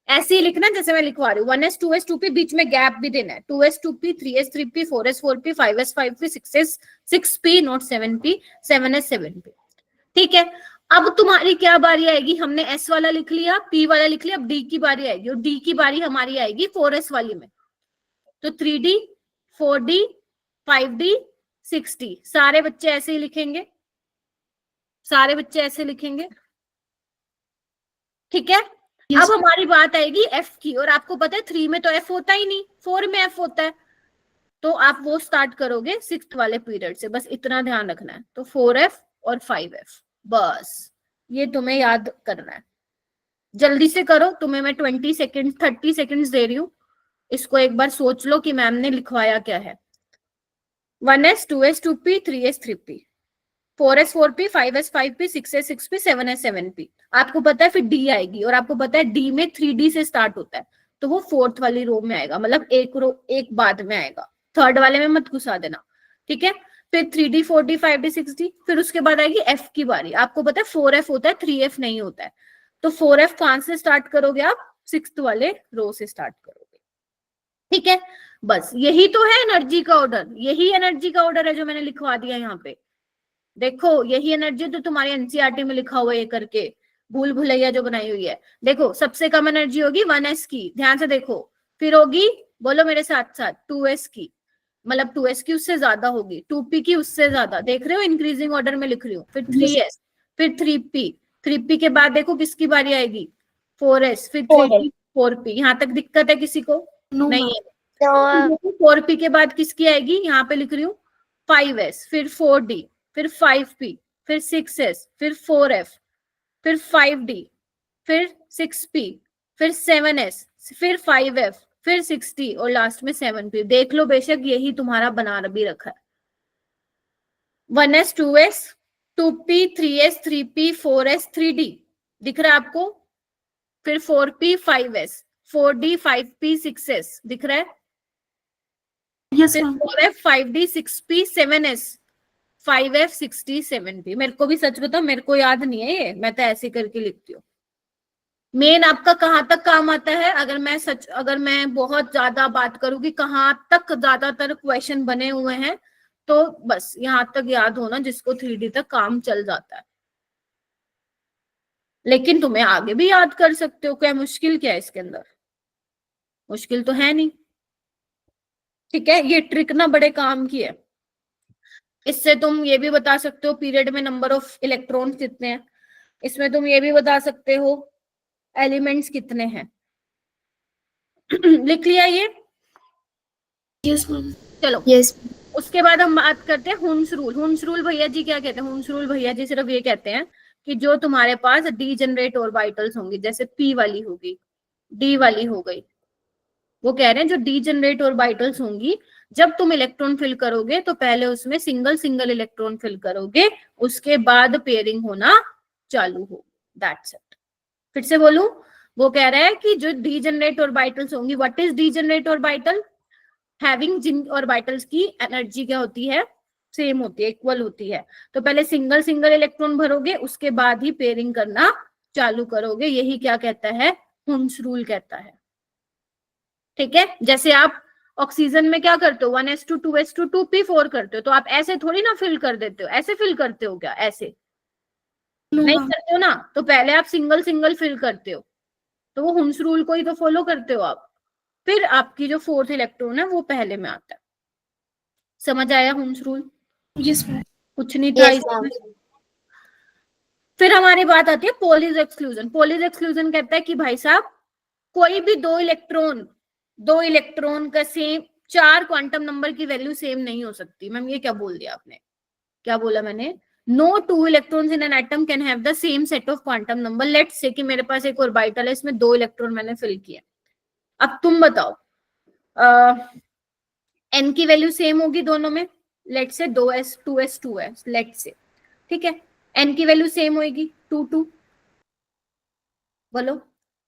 ऐसे ही लिखना जैसे मैं लिखवा रही हूँ, 1s 2s 2p, बीच में गैप भी देना है, 2s 2p 3s 3p 4s 4p 5s 5p 6s 6p note 7p 7s 7p। ठीक है, अब तुम्हारी क्या बारी आएगी, हमने s वाला लिख लिया, p वाला लिख लिया, अब d की बारी आएगी, और d की बारी हमारी आएगी 4s वाली में। तो 3d 4d 5d 6d, सारे बच्चे ऐसे ही लिखेंगे, सारे बच्चे ऐसे लिखेंगे। ठीक है, अब हमारी बात आएगी f की, और आपको पता है 3 में तो f होता ही नहीं, 4 में f होता है, तो आप वो स्टार्ट करोगे 6th वाले पीरियड से, बस इतना ध्यान रखना है। तो 4f और 5f, बस ये तुम्हें याद करना है। जल्दी से करो, तुम्हें मैं 20 सेकेंड 30 सेकेंड्स दे रही हूँ, इसको एक बार सोच लो कि मैम ने लिखवाया क्या है। 1s 2s 2p 3s 3p 4s 4p 5s 5p 6s 6p 7s 7p। आपको पता है फिर d आएगी, और आपको पता है d में 3d से स्टार्ट होता है, तो वो 4th वाली रो में आएगा, मतलब एक रो एक बाद में आएगा, 3rd वाले में मत घुसा देना। ठीक है, फिर 3d 4d 5d 6d, फिर उसके बाद आएगी f की बारी। आपको पता है 4f होता है, 3f नहीं होता है, तो 4f कहां से स्टार्ट करोगे आप, 6th वाले रो से स्टार्ट करोगे। ठीक है, बस यही तो है एनर्जी का ऑर्डर, यही एनर्जी का ऑर्डर है जो मैंने लिखवा दिया यहाँ पे। देखो यही एनर्जी तो तुम्हारी एनसीईआरटी में लिखा हुआ है ये करके, भूल भुलैया जो बनाई हुई है। देखो सबसे कम एनर्जी होगी 1s की, ध्यान से देखो, फिर होगी, बोलो मेरे साथ साथ, 2s की, मतलब 2s की उससे ज्यादा होगी, 2p की उससे ज्यादा, देख रहे हो इंक्रीजिंग ऑर्डर में लिख रही हूँ। फिर 3s, फिर 3p, 3p के बाद देखो किसकी बारी आएगी, 4s, फिर 3p 4p। यहाँ तक दिक्कत है किसी को? नहीं है। 4p के बाद किसकी आएगी, यहाँ पे लिख रही हूँ 5s, फिर 4d, फिर 5p, फिर 6s, फिर 4f, फिर 5d, फिर 6p, फिर 7s, फिर 5f, फिर 6d, और लास्ट में 7p। देख लो बेशक यही तुम्हारा बना भी रखा है, 1s 2s 2p 3s 3p 4s 3d, दिख रहा है आपको? फिर 4p 5s 4d 5p 6s, दिख रहा है? यस फिर ma'am. 4f 5d 6p 7s 5f 6d 7p। मेरे को भी सच बताओ मेरे को याद नहीं है ये, मैं तो ऐसे करके लिखती हूँ। मेन आपका कहाँ तक काम आता है, अगर मैं बहुत ज्यादा बात करूँ कि कहाँ तक ज्यादातर क्वेश्चन बने हुए हैं, तो बस यहाँ तक याद होना, जिसको 3D तक काम चल जाता है। लेकिन तुम्हें आगे भी याद कर सकते हो, क्या मुश्किल क्या है इसके अंदर, मुश्किल तो है नहीं। ठीक है, ये ट्रिक ना बड़े काम की है, इससे तुम ये भी बता सकते हो पीरियड में नंबर ऑफ इलेक्ट्रॉन्स कितने हैं, इसमें तुम ये भी बता सकते हो एलिमेंट्स कितने हैं। लिख लिया ये? Yes ma'am. चलो यस। उसके बाद हम बात करते हैं हुन्स रूल। हुन्स रूल भैया जी क्या कहते हैं? हुन्स रूल भैया जी सिर्फ ये कहते हैं कि जो तुम्हारे पास डीजेनरेट ऑर्बिटल्स होंगी, जैसे p वाली होगी, d वाली हो गई, वो कह रहे हैं जो डीजेनरेट ऑर्बिटल्स होंगी, जब तुम इलेक्ट्रॉन फिल करोगे तो पहले उसमें सिंगल सिंगल इलेक्ट्रॉन फिल करोगे, उसके बाद पेयरिंग होना चालू हो। That's it. फिर से बोलूं, वो कह रहा है कि जो डीजेनरेट ऑर्बिटल्स होंगी, what is degenerate orbital? Having जिन ऑर्बिटल्स की एनर्जी क्या होती है, सेम होती है, इक्वल होती है। तो पहले सिंगल सिंगल इलेक्ट्रॉन भरोगे, उसके बाद ही पेयरिंग करना चालू करोगे। यही क्या कहता है, हुन्स रूल कहता है। ठीक है, जैसे आप ऑक्सीजन में क्या करते हो, 1s2 2s2 2p4 करते हो, तो आप ऐसे थोड़ी ना फिल कर देते हो, ऐसे फिल करते हो क्या? ऐसे नहीं करते हो ना, तो पहले आप सिंगल सिंगल फिल करते हो, तो वो हुन्स रूल को ही तो फॉलो करते हो आप। फिर आपकी जो 4th इलेक्ट्रॉन है वो पहले में आता है। समझ आया हुन्स रूल? Yes ma'am. कुछ नहीं था Yes, इसमें। ma'am. फिर हमारी बात आती है पोलिस एक्सक्लूजन। पोलिस एक्सक्लूजन कहता है कि भाई साहब कोई भी दो इलेक्ट्रॉन का सेम 4 क्वांटम नंबर की वैल्यू सेम नहीं हो सकती। मैम ये क्या बोल दिया आपने, क्या बोला मैंने? No two electrons in an atom can have the same set of quantum number. Let's say कि मेरे पास एक ऑर्बिटल है, इसमें 2 इलेक्ट्रॉन मैंने फिल किया। अब तुम बताओ एन की वैल्यू सेम होगी दोनों में, let's say 2s 2s 2s, let's say, ठीक है। एन की वैल्यू सेम होगी 2 2, बोलो।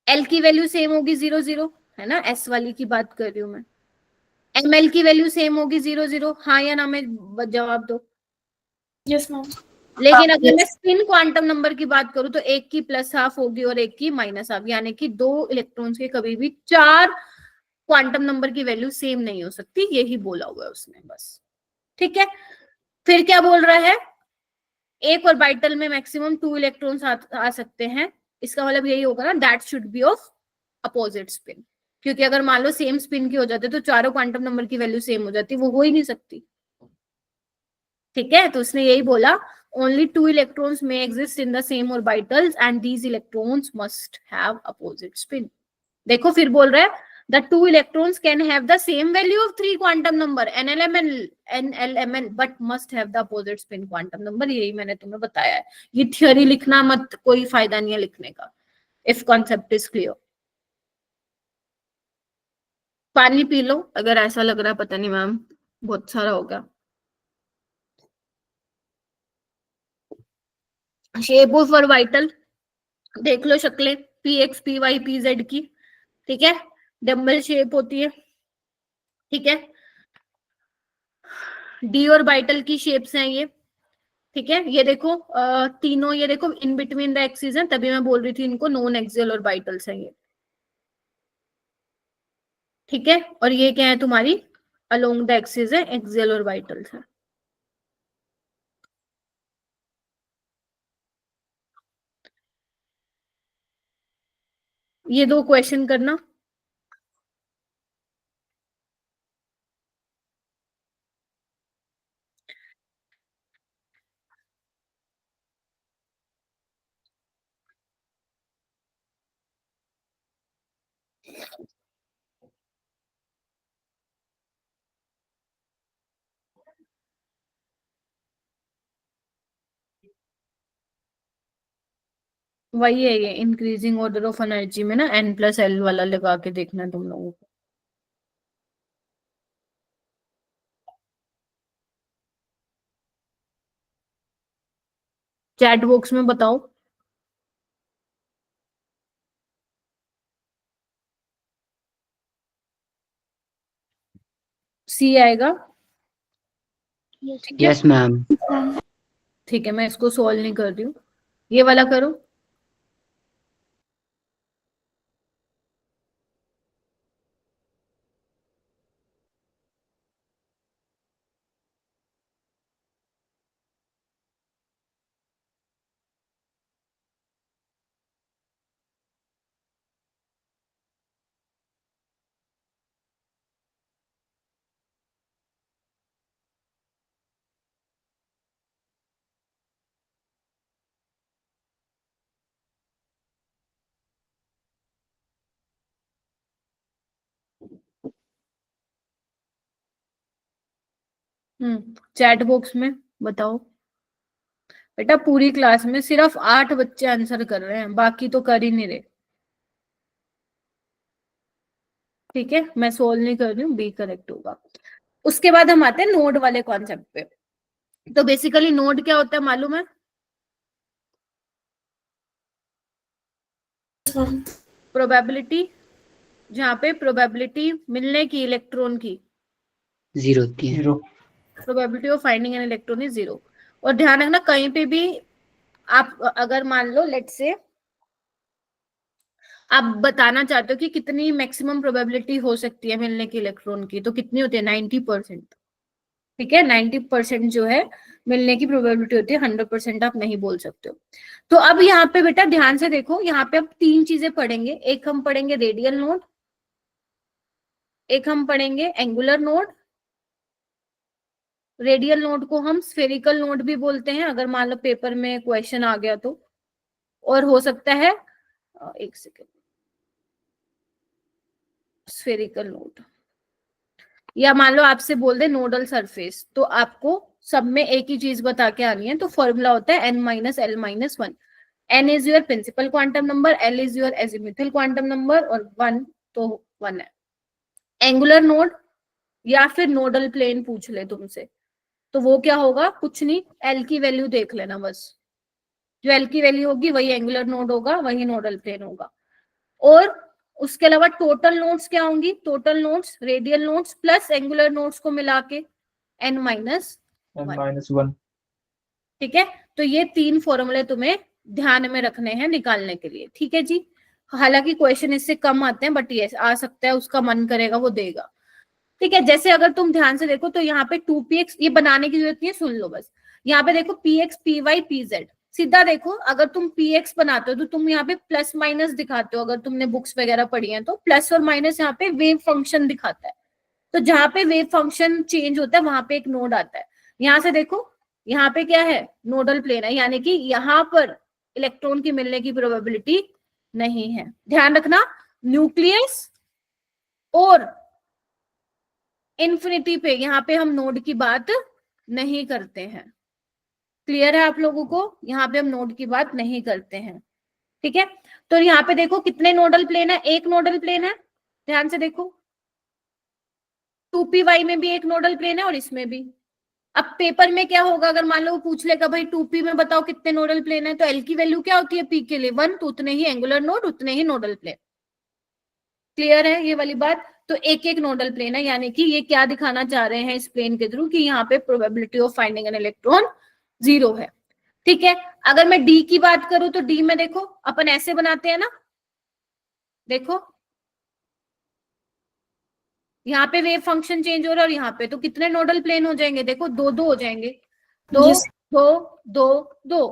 एल की वैल्यू सेम होगी 0 0, है ना, एस वाली की बात कर रही हूं मैं। एम एल की वैल्यू सेम होगी 0 0, हाँ या ना में जवाब दो। Yes ma'am. लेकिन अगर मैं स्पिन क्वांटम नंबर की बात करूं तो एक की प्लस हाफ होगी और एक की माइनस हाफ, यानी कि 2 इलेक्ट्रॉन्स के कभी भी 4 क्वांटम नंबर की वैल्यू सेम नहीं हो सकती, यही बोला हुआ है उसने बस, ठीक है। फिर क्या बोल रहा है, एक ऑर्बिटल में मैक्सिमम 2 इलेक्ट्रॉन्स आ सकते हैं। इसका मतलब यही होगा ना, that should be of opposite spin, क्योंकि अगर मान लो सेम स्पिन के हो जाते तो चारों क्वांटम नंबर की वैल्यू सेम हो जाती, वो हो ही नहीं सकती, ठीक है। तो उसने यही बोला only 2 electrons may exist in the same orbitals and these electrons must have opposite spin। देखो फिर बोल रहा है the 2 electrons can have the same value of 3 quantum number NLML but must have the opposite spin quantum number। यही मैंने तुम्हें बताया है, ये थियोरी लिखना मत, कोई फायदा नहीं है लिखने का, if concept is clear। पानी पी लो अगर ऐसा लग रहा है, पता नहीं मैम बहुत सारा हो गया। शेप ऑफ ऑर्बिटल देख लो, शक्लें px py pz की, ठीक है, डम्बल शेप होती है, ठीक है। डी ऑर्बिटल की शेप्स हैं ये, ठीक है। ये देखो तीनों, ये देखो इन बिटवीन द एक्सिस हैं, तभी मैं बोल रही थी इनको नॉन एक्सियल ऑर्बिटल्स हैं ये, ठीक है। और ये क्या है तुम्हारी अलोंग द एक्सिस है, एक्सियल ऑर्बिटल्स है। ये 2 क्वेश्चन करना। वही है ये इंक्रीजिंग ऑर्डर ऑफ एनर्जी में ना n+l वाला लगा के देखना है तुम लोगों को। चैट बॉक्स में बताओ। सी आएगा, ठीक है। Yes ma'am. ठीक है, मैं इसको सॉल्व नहीं कर रही हूँ, ये वाला करो। चैट बॉक्स में बताओ। बेटा पूरी क्लास में सिर्फ 8 बच्चे आंसर कर रहे हैं, बाकी तो कर ही नहीं रहे, ठीक है। मैं सोल्व नहीं कर रही हूँ, बी करेक्ट होगा। उसके बाद हम आते हैं नोड वाले कॉन्सेप्ट पे। तो बेसिकली नोड क्या होता है मालूम है? प्रोबेबिलिटी, जहाँ पे प्रोबेबिलिटी मिलने की इलेक्ट्रॉन की 0 होती है। 0 probability of finding an electron is 0। और ध्यान रखना कहीं पे भी आप अगर मान लो लेट्स से आप बताना चाहते हो कि कितनी मैक्सिमम प्रोबेबिलिटी हो सकती है मिलने की इलेक्ट्रॉन की, तो कितनी होती है 90%, ठीक है। 90% जो है मिलने की प्रोबेबिलिटी होती है, 100% आप नहीं बोल सकते हो। तो अब यहाँ पे बेटा ध्यान से देखो, यहाँ पे अब 3 चीजें पढ़ेंगे। एक हम पढ़ेंगे रेडियल नोड, एक हम पढ़ेंगे एंगुलर नोड, रेडियल नोड को हम स्फेरिकल नोड भी बोलते हैं, अगर मान लो पेपर में क्वेश्चन आ गया तो। और हो सकता है एक सेकेंड, स्फेरिकल नोड, या मान लो आपसे बोल दे नोडल सरफेस, तो आपको सब में एक ही चीज बता के आनी है। तो फॉर्मूला होता है n minus L minus one. n is your principal quantum number, l is your azimuthal quantum number, और 1 तो 1 है। एंगुलर नोड या फिर नोडल प्लेन पूछ ले तुमसे, तो वो क्या होगा, कुछ नहीं, l की वैल्यू देख लेना बस, जो l की वैल्यू होगी वही एंगुलर नोड होगा, वही नोडल प्लेन होगा। और उसके अलावा टोटल नोड्स क्या होंगी, total nodes radial nodes plus angular nodes को मिला के n माइनस n-1। ठीक है। तो ये 3 फॉर्मूले तुम्हें ध्यान में रखने हैं निकालने के लिए, ठीक है जी। हालांकि क्वेश्चन इससे कम आते हैं, बट ये आ सकता है, उसका मन करेगा वो देगा, ठीक है। जैसे अगर तुम ध्यान से देखो तो यहाँ पे 2px, ये बनाने की जरूरत नहीं है, सुन लो बस। यहाँ पे देखो px py pz, सीधा देखो, अगर तुम px बनाते हो तो तुम यहाँ पे प्लस माइनस दिखाते हो, अगर तुमने बुक्स वगैरह पढ़ी हैं तो प्लस और माइनस यहाँ पे वेव फंक्शन दिखाता है। तो जहां पे वेव फंक्शन चेंज होता है वहां पे एक नोड आता है। यहां से देखो, यहाँ पे क्या है, नोडल प्लेन है, यानी कि यहाँ पर इलेक्ट्रॉन की मिलने की प्रोबेबिलिटी नहीं है। ध्यान रखना, न्यूक्लियस और इन्फिनिटी पे यहाँ पे हम नोड की बात नहीं करते हैं। क्लियर है आप लोगों को, यहाँ पे हम नोड की बात नहीं करते हैं, ठीक है। तो यहाँ पे देखो कितने नोडल प्लेन है, एक नोडल प्लेन है, ध्यान से देखो। 2py में भी एक नोडल प्लेन है और इसमें भी। अब पेपर में क्या होगा, अगर मान लो वो पूछ लेगा भाई 2p में बताओ कितने नोडल प्लेन है, तो l की वैल्यू क्या होती है p के लिए 1, तो उतने ही एंगुलर नोड, उतने ही नोडल प्लेन। क्लियर है ये वाली बात। तो एक एक नोडल प्लेन है, यानी कि ये क्या दिखाना चाह रहे हैं इस प्लेन के थ्रू, कि यहाँ पे probability of finding an electron 0 है, ठीक है। अगर मैं d की बात करूं तो d में देखो अपन ऐसे बनाते हैं ना, देखो यहाँ पे वेव फंक्शन चेंज हो रहा है और यहाँ पे, तो कितने नोडल प्लेन हो जाएंगे, देखो 2 हो जाएंगे, 2 Yes. 2 2 2।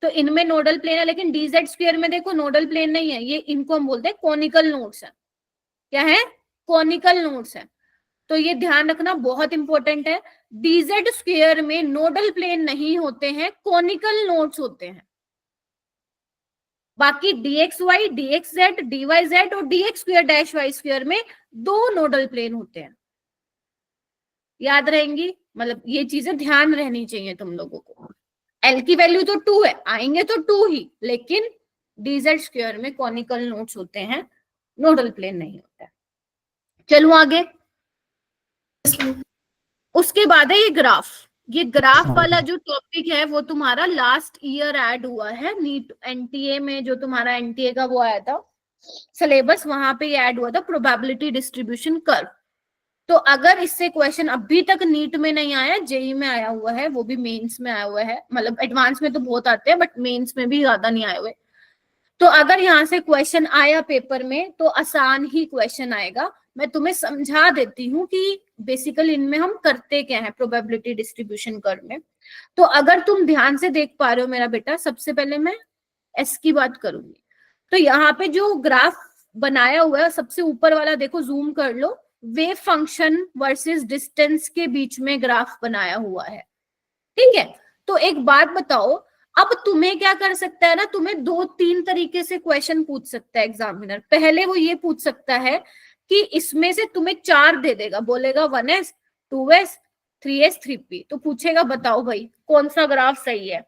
तो इनमें नोडल प्लेन है, लेकिन डीजेड स्क्वायर में देखो नोडल प्लेन नहीं है, ये इनको हम बोलते हैं कॉनिकल नोड्स है। क्या है, कॉनिकल नोड्स है। तो ये ध्यान रखना, बहुत इंपॉर्टेंट है। डीजेड स्क्वायर में नोडल प्लेन नहीं होते हैं, कॉनिकल नोड्स होते हैं। बाकी dxy, dxz, dyz और dx square dash y square में 2 नोडल प्लेन होते हैं। याद रहेंगी, मतलब ये चीजें ध्यान रहनी चाहिए तुम लोगों को। l की वैल्यू तो 2 है, आएंगे तो 2 ही, लेकिन dz स्क्वायर में कॉनिकल नोड्स होते हैं, नोडल प्लेन नहीं होता है। चलो आगे। उसके बाद है ये ग्राफ। ये ग्राफ वाला जो टॉपिक है वो तुम्हारा लास्ट ईयर ऐड हुआ है नीट एनटीए में, जो तुम्हारा एनटीए का वो आया था सिलेबस, वहां पे ये ऐड हुआ था, प्रोबेबिलिटी डिस्ट्रीब्यूशन कर्व। तो अगर इससे क्वेश्चन अभी तक नीट में नहीं आया, जेई में आया हुआ है, वो भी मेंस में आया हुआ है, मतलब एडवांस में तो बहुत आते हैं बट मेंस में भी ज्यादा नहीं आए हुए। तो अगर यहाँ से क्वेश्चन आया पेपर में तो आसान ही क्वेश्चन आएगा। मैं तुम्हें समझा देती हूँ कि बेसिकली इनमें हम करते क्या है प्रोबेबिलिटी डिस्ट्रीब्यूशन कर्व में। तो अगर तुम ध्यान से देख पा रहे हो मेरा बेटा, सबसे पहले मैं एस की बात करूंगी। तो यहाँ पे जो ग्राफ बनाया हुआ है सबसे ऊपर वाला देखो, जूम कर लो, वेव फंक्शन वर्सेस डिस्टेंस के बीच में ग्राफ बनाया हुआ है, ठीक है। तो एक बात बताओ, अब तुम्हें क्या कर सकता है ना, तुम्हें 2-3 तरीके से क्वेश्चन पूछ सकता है एग्जामिनर। पहले वो ये पूछ सकता है कि इसमें से तुम्हें 4 दे देगा, बोलेगा 1s 2s 3s 3p, तो पूछेगा बताओ भाई कौन सा ग्राफ सही है,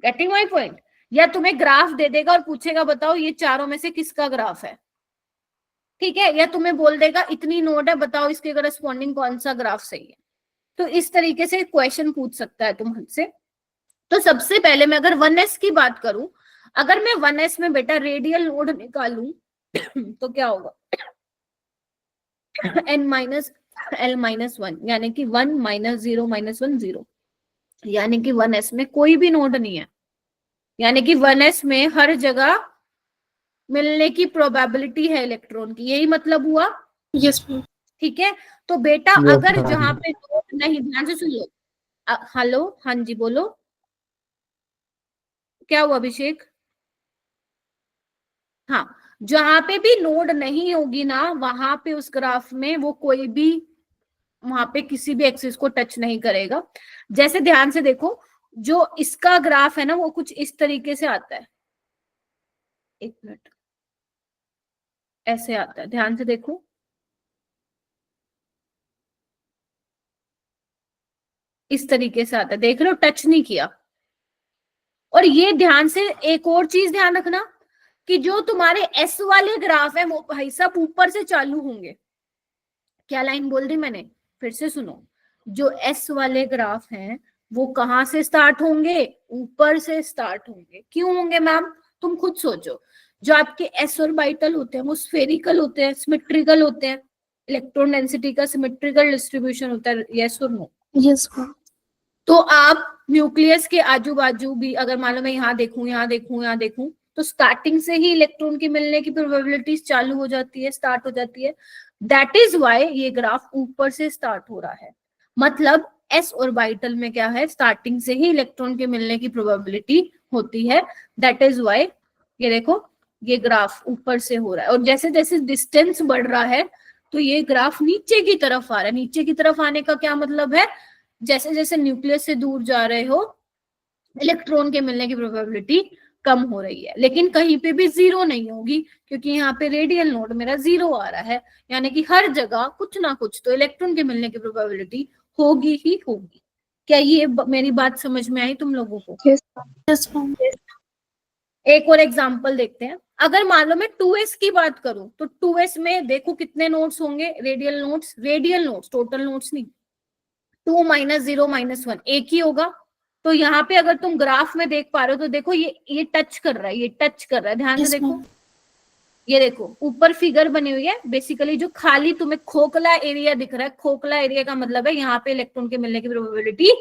गेटिंग माय पॉइंट। या तुम्हें ग्राफ दे देगा और पूछेगा बताओ ये चारों में से किसका ग्राफ है, ठीक है। या तुम्हें बोल देगा इतनी नोड है, बताओ इसके करस्पॉन्डिंग कौन सा ग्राफ सही है। तो इस तरीके से क्वेश्चन पूछ सकता है तुमसे। तो सबसे पहले मैं अगर 1s की बात करूं, अगर मैं 1s में बेटा रेडियल नोड निकालूं तो क्या होगा, n माइनस l माइनस 1, यानी कि 1 माइनस 0 माइनस 1 0, यानी कि 1s में कोई भी नोड नहीं है, यानी कि 1s में हर जगह मिलने की प्रोबेबिलिटी है इलेक्ट्रॉन की, यही मतलब हुआ। Yes ma'am. ठीक है। तो बेटा Yes, अगर ma'am. जहां पे नोड नहीं, ध्यान से सुन लो, हेलो, हाँ जी बोलो, क्या हुआ अभिषेक? हाँ, जहां पे भी नोड नहीं होगी ना, वहां पे उस ग्राफ में वो कोई भी वहां पे किसी भी एक्सिस को टच नहीं करेगा। जैसे ध्यान से देखो, जो इसका ग्राफ है ना वो कुछ इस तरीके से आता है, एक मिनट, ऐसे आता है, ध्यान से देखो, इस तरीके से आता है, देख रहे हो, टच नहीं किया। और ये ध्यान से एक और चीज ध्यान रखना कि जो तुम्हारे एस वाले ग्राफ है वो भाई साहब ऊपर से चालू होंगे। क्या लाइन बोल दी मैंने, फिर से सुनो, जो एस वाले ग्राफ हैं वो कहां से स्टार्ट होंगे, ऊपर से स्टार्ट होंगे। क्यों होंगे मैम, तुम खुद सोचो। जो आपके एस ऑर्बिटल होते हैं वो स्फेरिकल होते हैं, सिमेट्रिकल होते हैं, इलेक्ट्रॉन डेंसिटी का सिमेट्रिकल डिस्ट्रीब्यूशन होता है, यस और नो। Yes ma'am. तो आप न्यूक्लियस के आजू बाजू भी अगर मान लो मैं यहाँ देखूं, यहाँ देखूं, यहाँ देखूं, तो स्टार्टिंग से ही इलेक्ट्रॉन की मिलने की प्रोबेबिलिटी चालू हो जाती है, स्टार्ट हो जाती है। दैट इज वाई ये ग्राफ ऊपर से स्टार्ट हो रहा है। मतलब एस ऑर्बिटल में क्या है, स्टार्टिंग से ही इलेक्ट्रॉन के मिलने की प्रोबेबिलिटी होती है। दैट इज वाई ये देखो, ये ग्राफ ऊपर से हो रहा है। और जैसे जैसे डिस्टेंस बढ़ रहा है तो ये ग्राफ नीचे की तरफ आ रहा है। नीचे की तरफ आने का क्या मतलब है, जैसे जैसे न्यूक्लियस से दूर जा रहे हो इलेक्ट्रॉन के मिलने की प्रोबेबिलिटी कम हो रही है। लेकिन कहीं पे भी जीरो नहीं होगी, क्योंकि यहाँ पे रेडियल नोड मेरा जीरो आ रहा है, यानी कि हर जगह कुछ ना कुछ तो इलेक्ट्रॉन के मिलने की प्रोबेबिलिटी होगी ही होगी। क्या ये मेरी बात समझ में आई तुम लोगों को? Yes ma'am. एक और एग्जांपल देखते हैं। अगर मान लो मैं 2s की बात करूं तो 2s में देखो कितने नोड्स होंगे, रेडियल नोड्स, टोटल नोड्स नहीं, 2 - 0 - 1 एक ही होगा। तो यहाँ पे अगर तुम ग्राफ में देख पा रहे हो तो देखो ये टच कर रहा है, ये टच कर रहा है, ध्यान से देखो। ये देखो ऊपर फिगर बनी हुई है, बेसिकली जो खाली तुम्हें खोखला एरिया दिख रहा है, खोखला एरिया का मतलब है यहाँ पे इलेक्ट्रॉन के मिलने की प्रोबेबिलिटी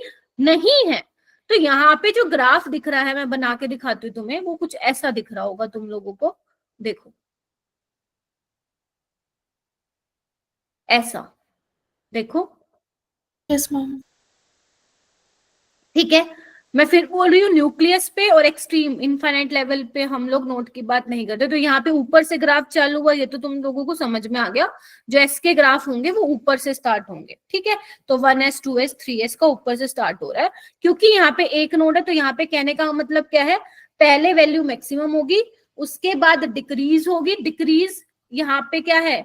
नहीं है। तो यहाँ पे जो ग्राफ दिख रहा है, मैं बना के दिखाती हूँ तुम्हें, वो कुछ ऐसा दिख रहा होगा तुम लोगों को, देखो ऐसा, देखो। Yes ma'am. ठीक है, मैं फिर बोल रही हूँ न्यूक्लियस पे और एक्सट्रीम इनफाइनाइट लेवल पे हम लोग नोट की बात नहीं करते। तो यहाँ पे ऊपर से ग्राफ चालू हुआ, ये तो तुम लोगों को समझ में आ गया। जो एस के ग्राफ होंगे वो ऊपर से स्टार्ट होंगे, ठीक है। तो 1s 2s 3s का ऊपर से स्टार्ट हो रहा है, क्योंकि यहाँ पे एक नोड है। तो यहाँ पे कहने का मतलब क्या है, पहले वैल्यू मैक्सिमम होगी, उसके बाद डिक्रीज होगी। डिक्रीज यहाँ पे क्या है,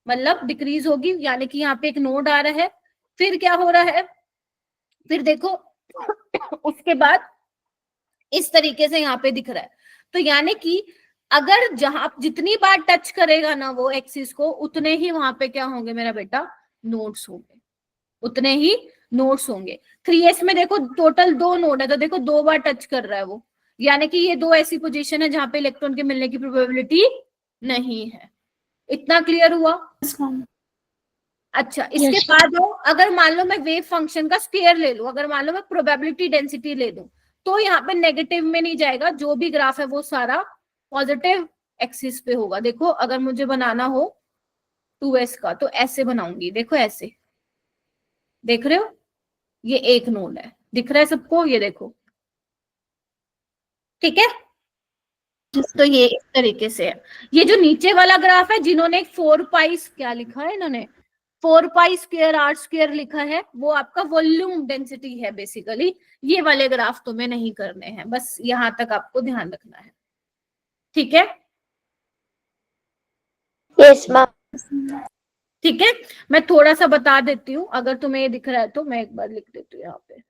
मतलब डिक्रीज होगी, यानी कि यहाँ पे एक नोड आ रहा है, फिर क्या हो रहा है, फिर देखो उसके बाद इस तरीके से यहाँ पे दिख रहा है। तो यानी कि अगर जहां जितनी बार टच करेगा ना वो एक्सिस को, उतने ही वहां पे क्या होंगे मेरा बेटा, नोड्स होंगे, उतने ही नोड्स होंगे। 3s में देखो टोटल 2 नोड है, तो देखो 2 बार टच कर रहा है वो, यानी कि ये 2 ऐसी पोजीशन है जहां पे इलेक्ट्रॉन के मिलने की प्रोबेबिलिटी नहीं है। इतना क्लियर हुआ? अच्छा, इसके बाद अगर मान लो मैं वेव फंक्शन का स्क्वायर ले लूं, अगर मान लो मैं प्रोबेबिलिटी डेंसिटी ले दूं, तो यहाँ पे नेगेटिव में नहीं जाएगा, जो भी ग्राफ है वो सारा पॉजिटिव एक्सिस पे होगा। देखो अगर मुझे बनाना हो 2s का तो ऐसे बनाऊंगी, देखो ऐसे, देख रहे हो, ये एक नोड है, दिख रहा है सबको, ये देखो, ठीक है। तो ये इस तरीके से है। ये जो नीचे वाला ग्राफ है, जिन्होंने 4 पाई क्या लिखा है, इन्होंने 4 पाई स्क्वायर r स्क्वायर लिखा है, वो आपका वॉल्यूम डेंसिटी है बेसिकली। ये वाले ग्राफ तुम्हें नहीं करने हैं, बस यहां तक आपको ध्यान रखना है, ठीक है। Yes ma'am. ठीक है, मैं थोड़ा सा बता देती हूँ, अगर तुम्हें ये दिख रहा है तो मैं एक बार लिख देती हूँ यहाँ पे।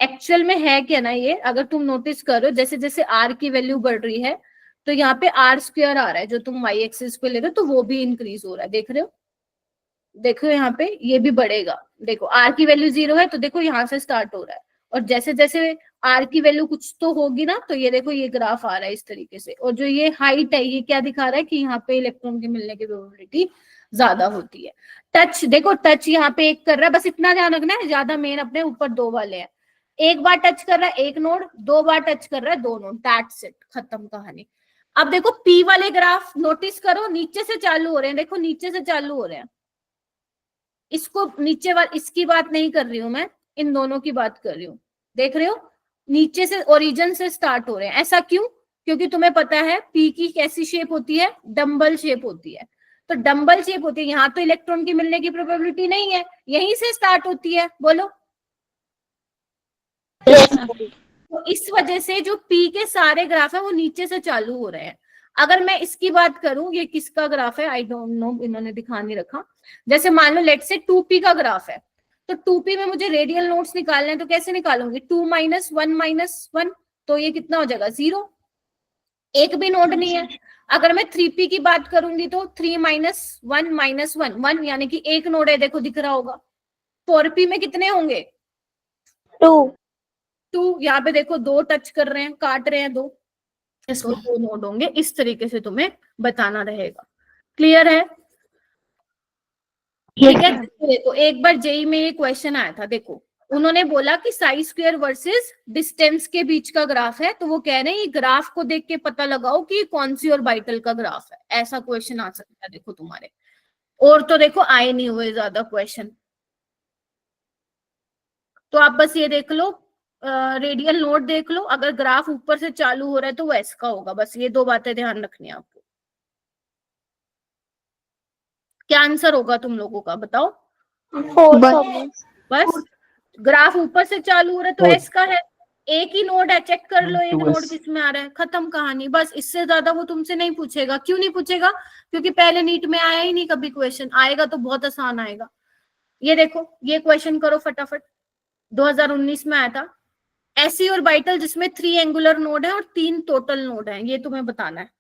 एक्चुअल में है क्या ना, ये अगर तुम नोटिस करो, जैसे जैसे r की वैल्यू बढ़ रही है तो यहाँ पे r स्क्वायर आ रहा है, जो तुम y एक्सिस पे ले रहे हो, तो वो भी इंक्रीज हो रहा है, देख रहे हो, देखो यहाँ पे ये भी बढ़ेगा। देखो r की वैल्यू 0 है तो देखो यहाँ से स्टार्ट हो रहा है, और जैसे जैसे r की वैल्यू कुछ तो होगी ना, तो ये देखो ये ग्राफ आ रहा है इस तरीके से। और जो ये हाइट है, ये क्या दिखा रहा है कि यहाँ पे इलेक्ट्रॉन के मिलने की प्रोबेबिलिटी ज्यादा होती है। टच देखो, टच यहाँ पे एक कर रहा है, बस इतना ध्यान रखना है, ज्यादा मेन अपने ऊपर 2 वाले हैं। एक बार टच कर रहा है एक नोड, 2 बार टच कर रहा है 2 नोड, दैट्स इट, खत्म कहानी। अब देखो p वाले ग्राफ नोटिस करो, नीचे से चालू हो रहे हैं, देखो नीचे से चालू हो रहे हैं। इसको नीचे वाले, इसकी बात नहीं कर रही हूं मैं, इन दोनों की बात कर रही हूँ। देख रहे हो, नीचे से ओरिजिन से स्टार्ट हो रहे हैं। ऐसा क्यों? क्योंकि तुम्हें पता है p की कैसी शेप होती है, डंबल शेप होती है। तो डंबल शेप होती है, यहाँ तो इलेक्ट्रॉन की मिलने की प्रोबेबिलिटी नहीं है, यहीं से स्टार्ट होती है, बोलो। तो इस वजह से जो पी के सारे ग्राफ है वो नीचे से चालू हो रहे हैं। अगर मैं इसकी बात करूं, ये किसका ग्राफ है, आई डोंट नो, इन्होंने दिखा नहीं रखा। जैसे मान लो लेट से 2p का ग्राफ है, तो 2p में मुझे रेडियल नोड्स निकालने हैं, तो कैसे निकालूंगी, 2 - 1 - 1, तो ये कितना हो जाएगा, 0, एक भी नोड नहीं है। अगर मैं 3p की बात करूंगी तो 3 - 1 - 1 1, यानी कि एक नोड है, देखो दिख रहा होगा। 4p में कितने होंगे, 2, यहाँ पे देखो 2 टच कर रहे हैं, काट रहे हैं 2, तो 2 नोड होंगे। इस तरीके से तुम्हें बताना रहेगा। क्लियर है? ठीक है। देखो एक बार जेई में ये क्वेश्चन आया था, देखो उन्होंने बोला कि साई स्क्वायर वर्सेस डिस्टेंस के बीच का ग्राफ है, तो वो कह रहे हैं ये ग्राफ को देख के पता लगाओ कि कौन सी ऑर्बिटल का ग्राफ है। ऐसा क्वेश्चन आ सकता है देखो तुम्हारे, और तो देखो आए नहीं हुए ज्यादा क्वेश्चन। तो आप बस ये देख लो, रेडियल नोड देख लो, अगर ग्राफ ऊपर से चालू हो रहा है तो वो एस का होगा। बस ये 2 बातें ध्यान रखनी है आपको। क्या आंसर होगा तुम लोगों का, बताओ। बस ग्राफ ऊपर से चालू हो रहा है तो एस का है, एक ही नोड है, चेक कर लो एक नोड किस में आ रहा है, खत्म कहानी। बस इससे ज्यादा वो तुमसे नहीं पूछेगा। क्यों नहीं पूछेगा, क्योंकि पहले नीट में आया ही नहीं कभी क्वेश्चन, आएगा तो बहुत आसान आएगा। ये देखो ये क्वेश्चन करो फटाफट, 2019 में आया था। ऐसी ऑर्बिटल जिसमें 3 एंगुलर नोड है और 3 टोटल नोड है, ये तुम्हें बताना है।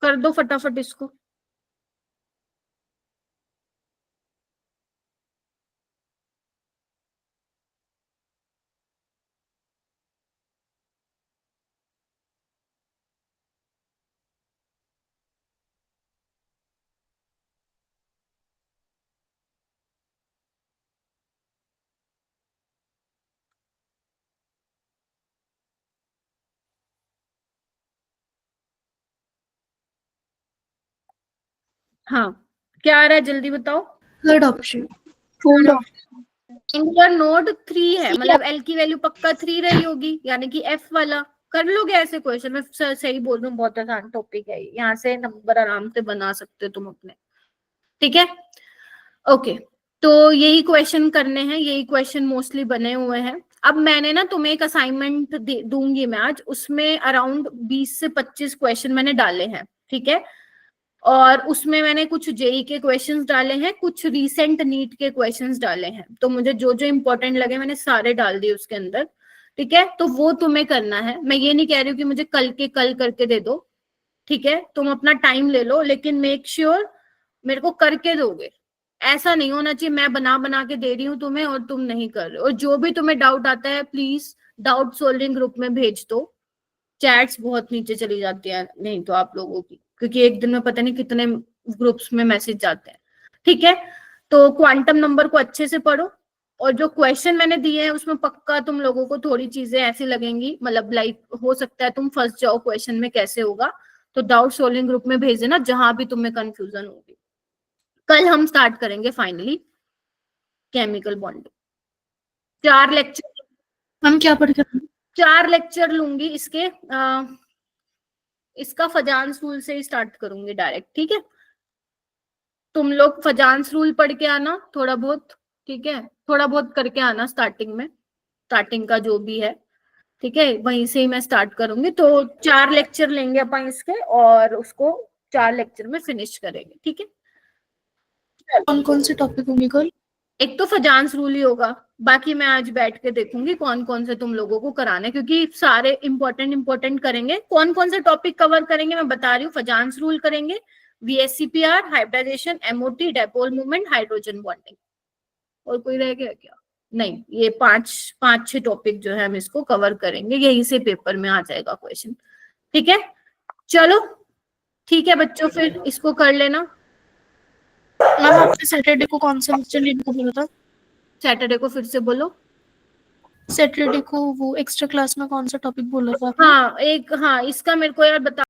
कर दो फटाफट इसको। हाँ क्या आ रहा है, जल्दी बताओ। Third option. एंगुलर नोड 3 है, मतलब एल की वैल्यू पक्का 3 रही होगी, यानी कि एफ वाला। कर लोगे ऐसे क्वेश्चन, मैं सही बोल रही हूँ, बहुत आसान टॉपिक है, यहाँ से नंबर आराम से बना सकते हो तुम अपने। ठीक है, ओके। तो यही क्वेश्चन करने हैं, यही क्वेश्चन मोस्टली बने हुए हैं। अब मैंने ना तुम्हें एक असाइनमेंट दूंगी मैं आज, उसमें अराउंड 20 से 25 क्वेश्चन मैंने डाले हैं। ठीक है, और उसमें मैंने कुछ जेई के क्वेश्चंस डाले हैं, कुछ रीसेंट नीट के क्वेश्चंस डाले हैं। तो मुझे जो जो इंपॉर्टेंट लगे मैंने सारे डाल दिए उसके अंदर। ठीक है, तो वो तुम्हें करना है। मैं ये नहीं कह रही हूँ कि मुझे कल के कल करके दे दो, ठीक है, तुम अपना टाइम ले लो, लेकिन मेक श्योर मेरे को करके दोगे। ऐसा नहीं होना चाहिए मैं बना बना के दे रही हूँ तुम्हें और तुम नहीं कर रहे हो। और जो भी तुम्हें डाउट आता है प्लीज डाउट सॉल्विंग ग्रुप में भेज दो। चैट्स बहुत नीचे चली जाती है नहीं तो आप लोगों की, क्योंकि एक दिन में पता नहीं कितने ग्रुप्स में मैसेज जाते हैं। ठीक है, तो क्वांटम नंबर को अच्छे से पढ़ो, और जो क्वेश्चन मैंने दिए हैं उसमें पक्का तुम लोगों को थोड़ी चीजें ऐसी लगेंगी, मतलब लाइक हो सकता है तुम फंस जाओ क्वेश्चन में कैसे होगा। तो डाउट सॉल्विंग ग्रुप में भेज देना जहां भी तुम्हें कंफ्यूजन होगी। कल हम स्टार्ट करेंगे फाइनली केमिकल बॉन्डिंग। 4 लेक्चर, हम क्या पढ़ के 4 लेक्चर लूंगी इसके। इसका फजांस रूल से ही स्टार्ट करूंगी डायरेक्ट। ठीक है, तुम लोग फजांस रूल पढ़ के आना थोड़ा बहुत, ठीक है, थोड़ा बहुत करके आना स्टार्टिंग में, स्टार्टिंग का जो भी है। ठीक है, वहीं से ही मैं स्टार्ट करूंगी। तो 4 लेक्चर लेंगे अपन इसके, और उसको 4 लेक्चर में फिनिश करेंगे। ठीक है, कौन कौन से टॉपिक होंगे कल? एक तो फजांस रूल ही होगा, बाकी मैं आज बैठ के देखूंगी कौन कौन से तुम लोगों को कराने, क्योंकि सारे इंपॉर्टेंट करेंगे। कौन कौन से टॉपिक कवर करेंगे मैं बता रही हूँ। फजांस रूल करेंगे, VSCPR, hybridisation, MOT, dipole movement, hydrogen bonding. और कोई रह गया क्या? नहीं, ये 5-6 टॉपिक जो है हम इसको कवर करेंगे, यहीं से पेपर में आ जाएगा क्वेश्चन। ठीक है, चलो ठीक है बच्चों, फिर इसको कर लेना। मैम आपने सैटरडे को कौन सा लेक्चर लेने को बोला था? सैटरडे को फिर से बोलो। सैटरडे को वो एक्स्ट्रा क्लास में कौन सा टॉपिक बोला था आपने? हाँ एक, हाँ इसका मेरे को यार बता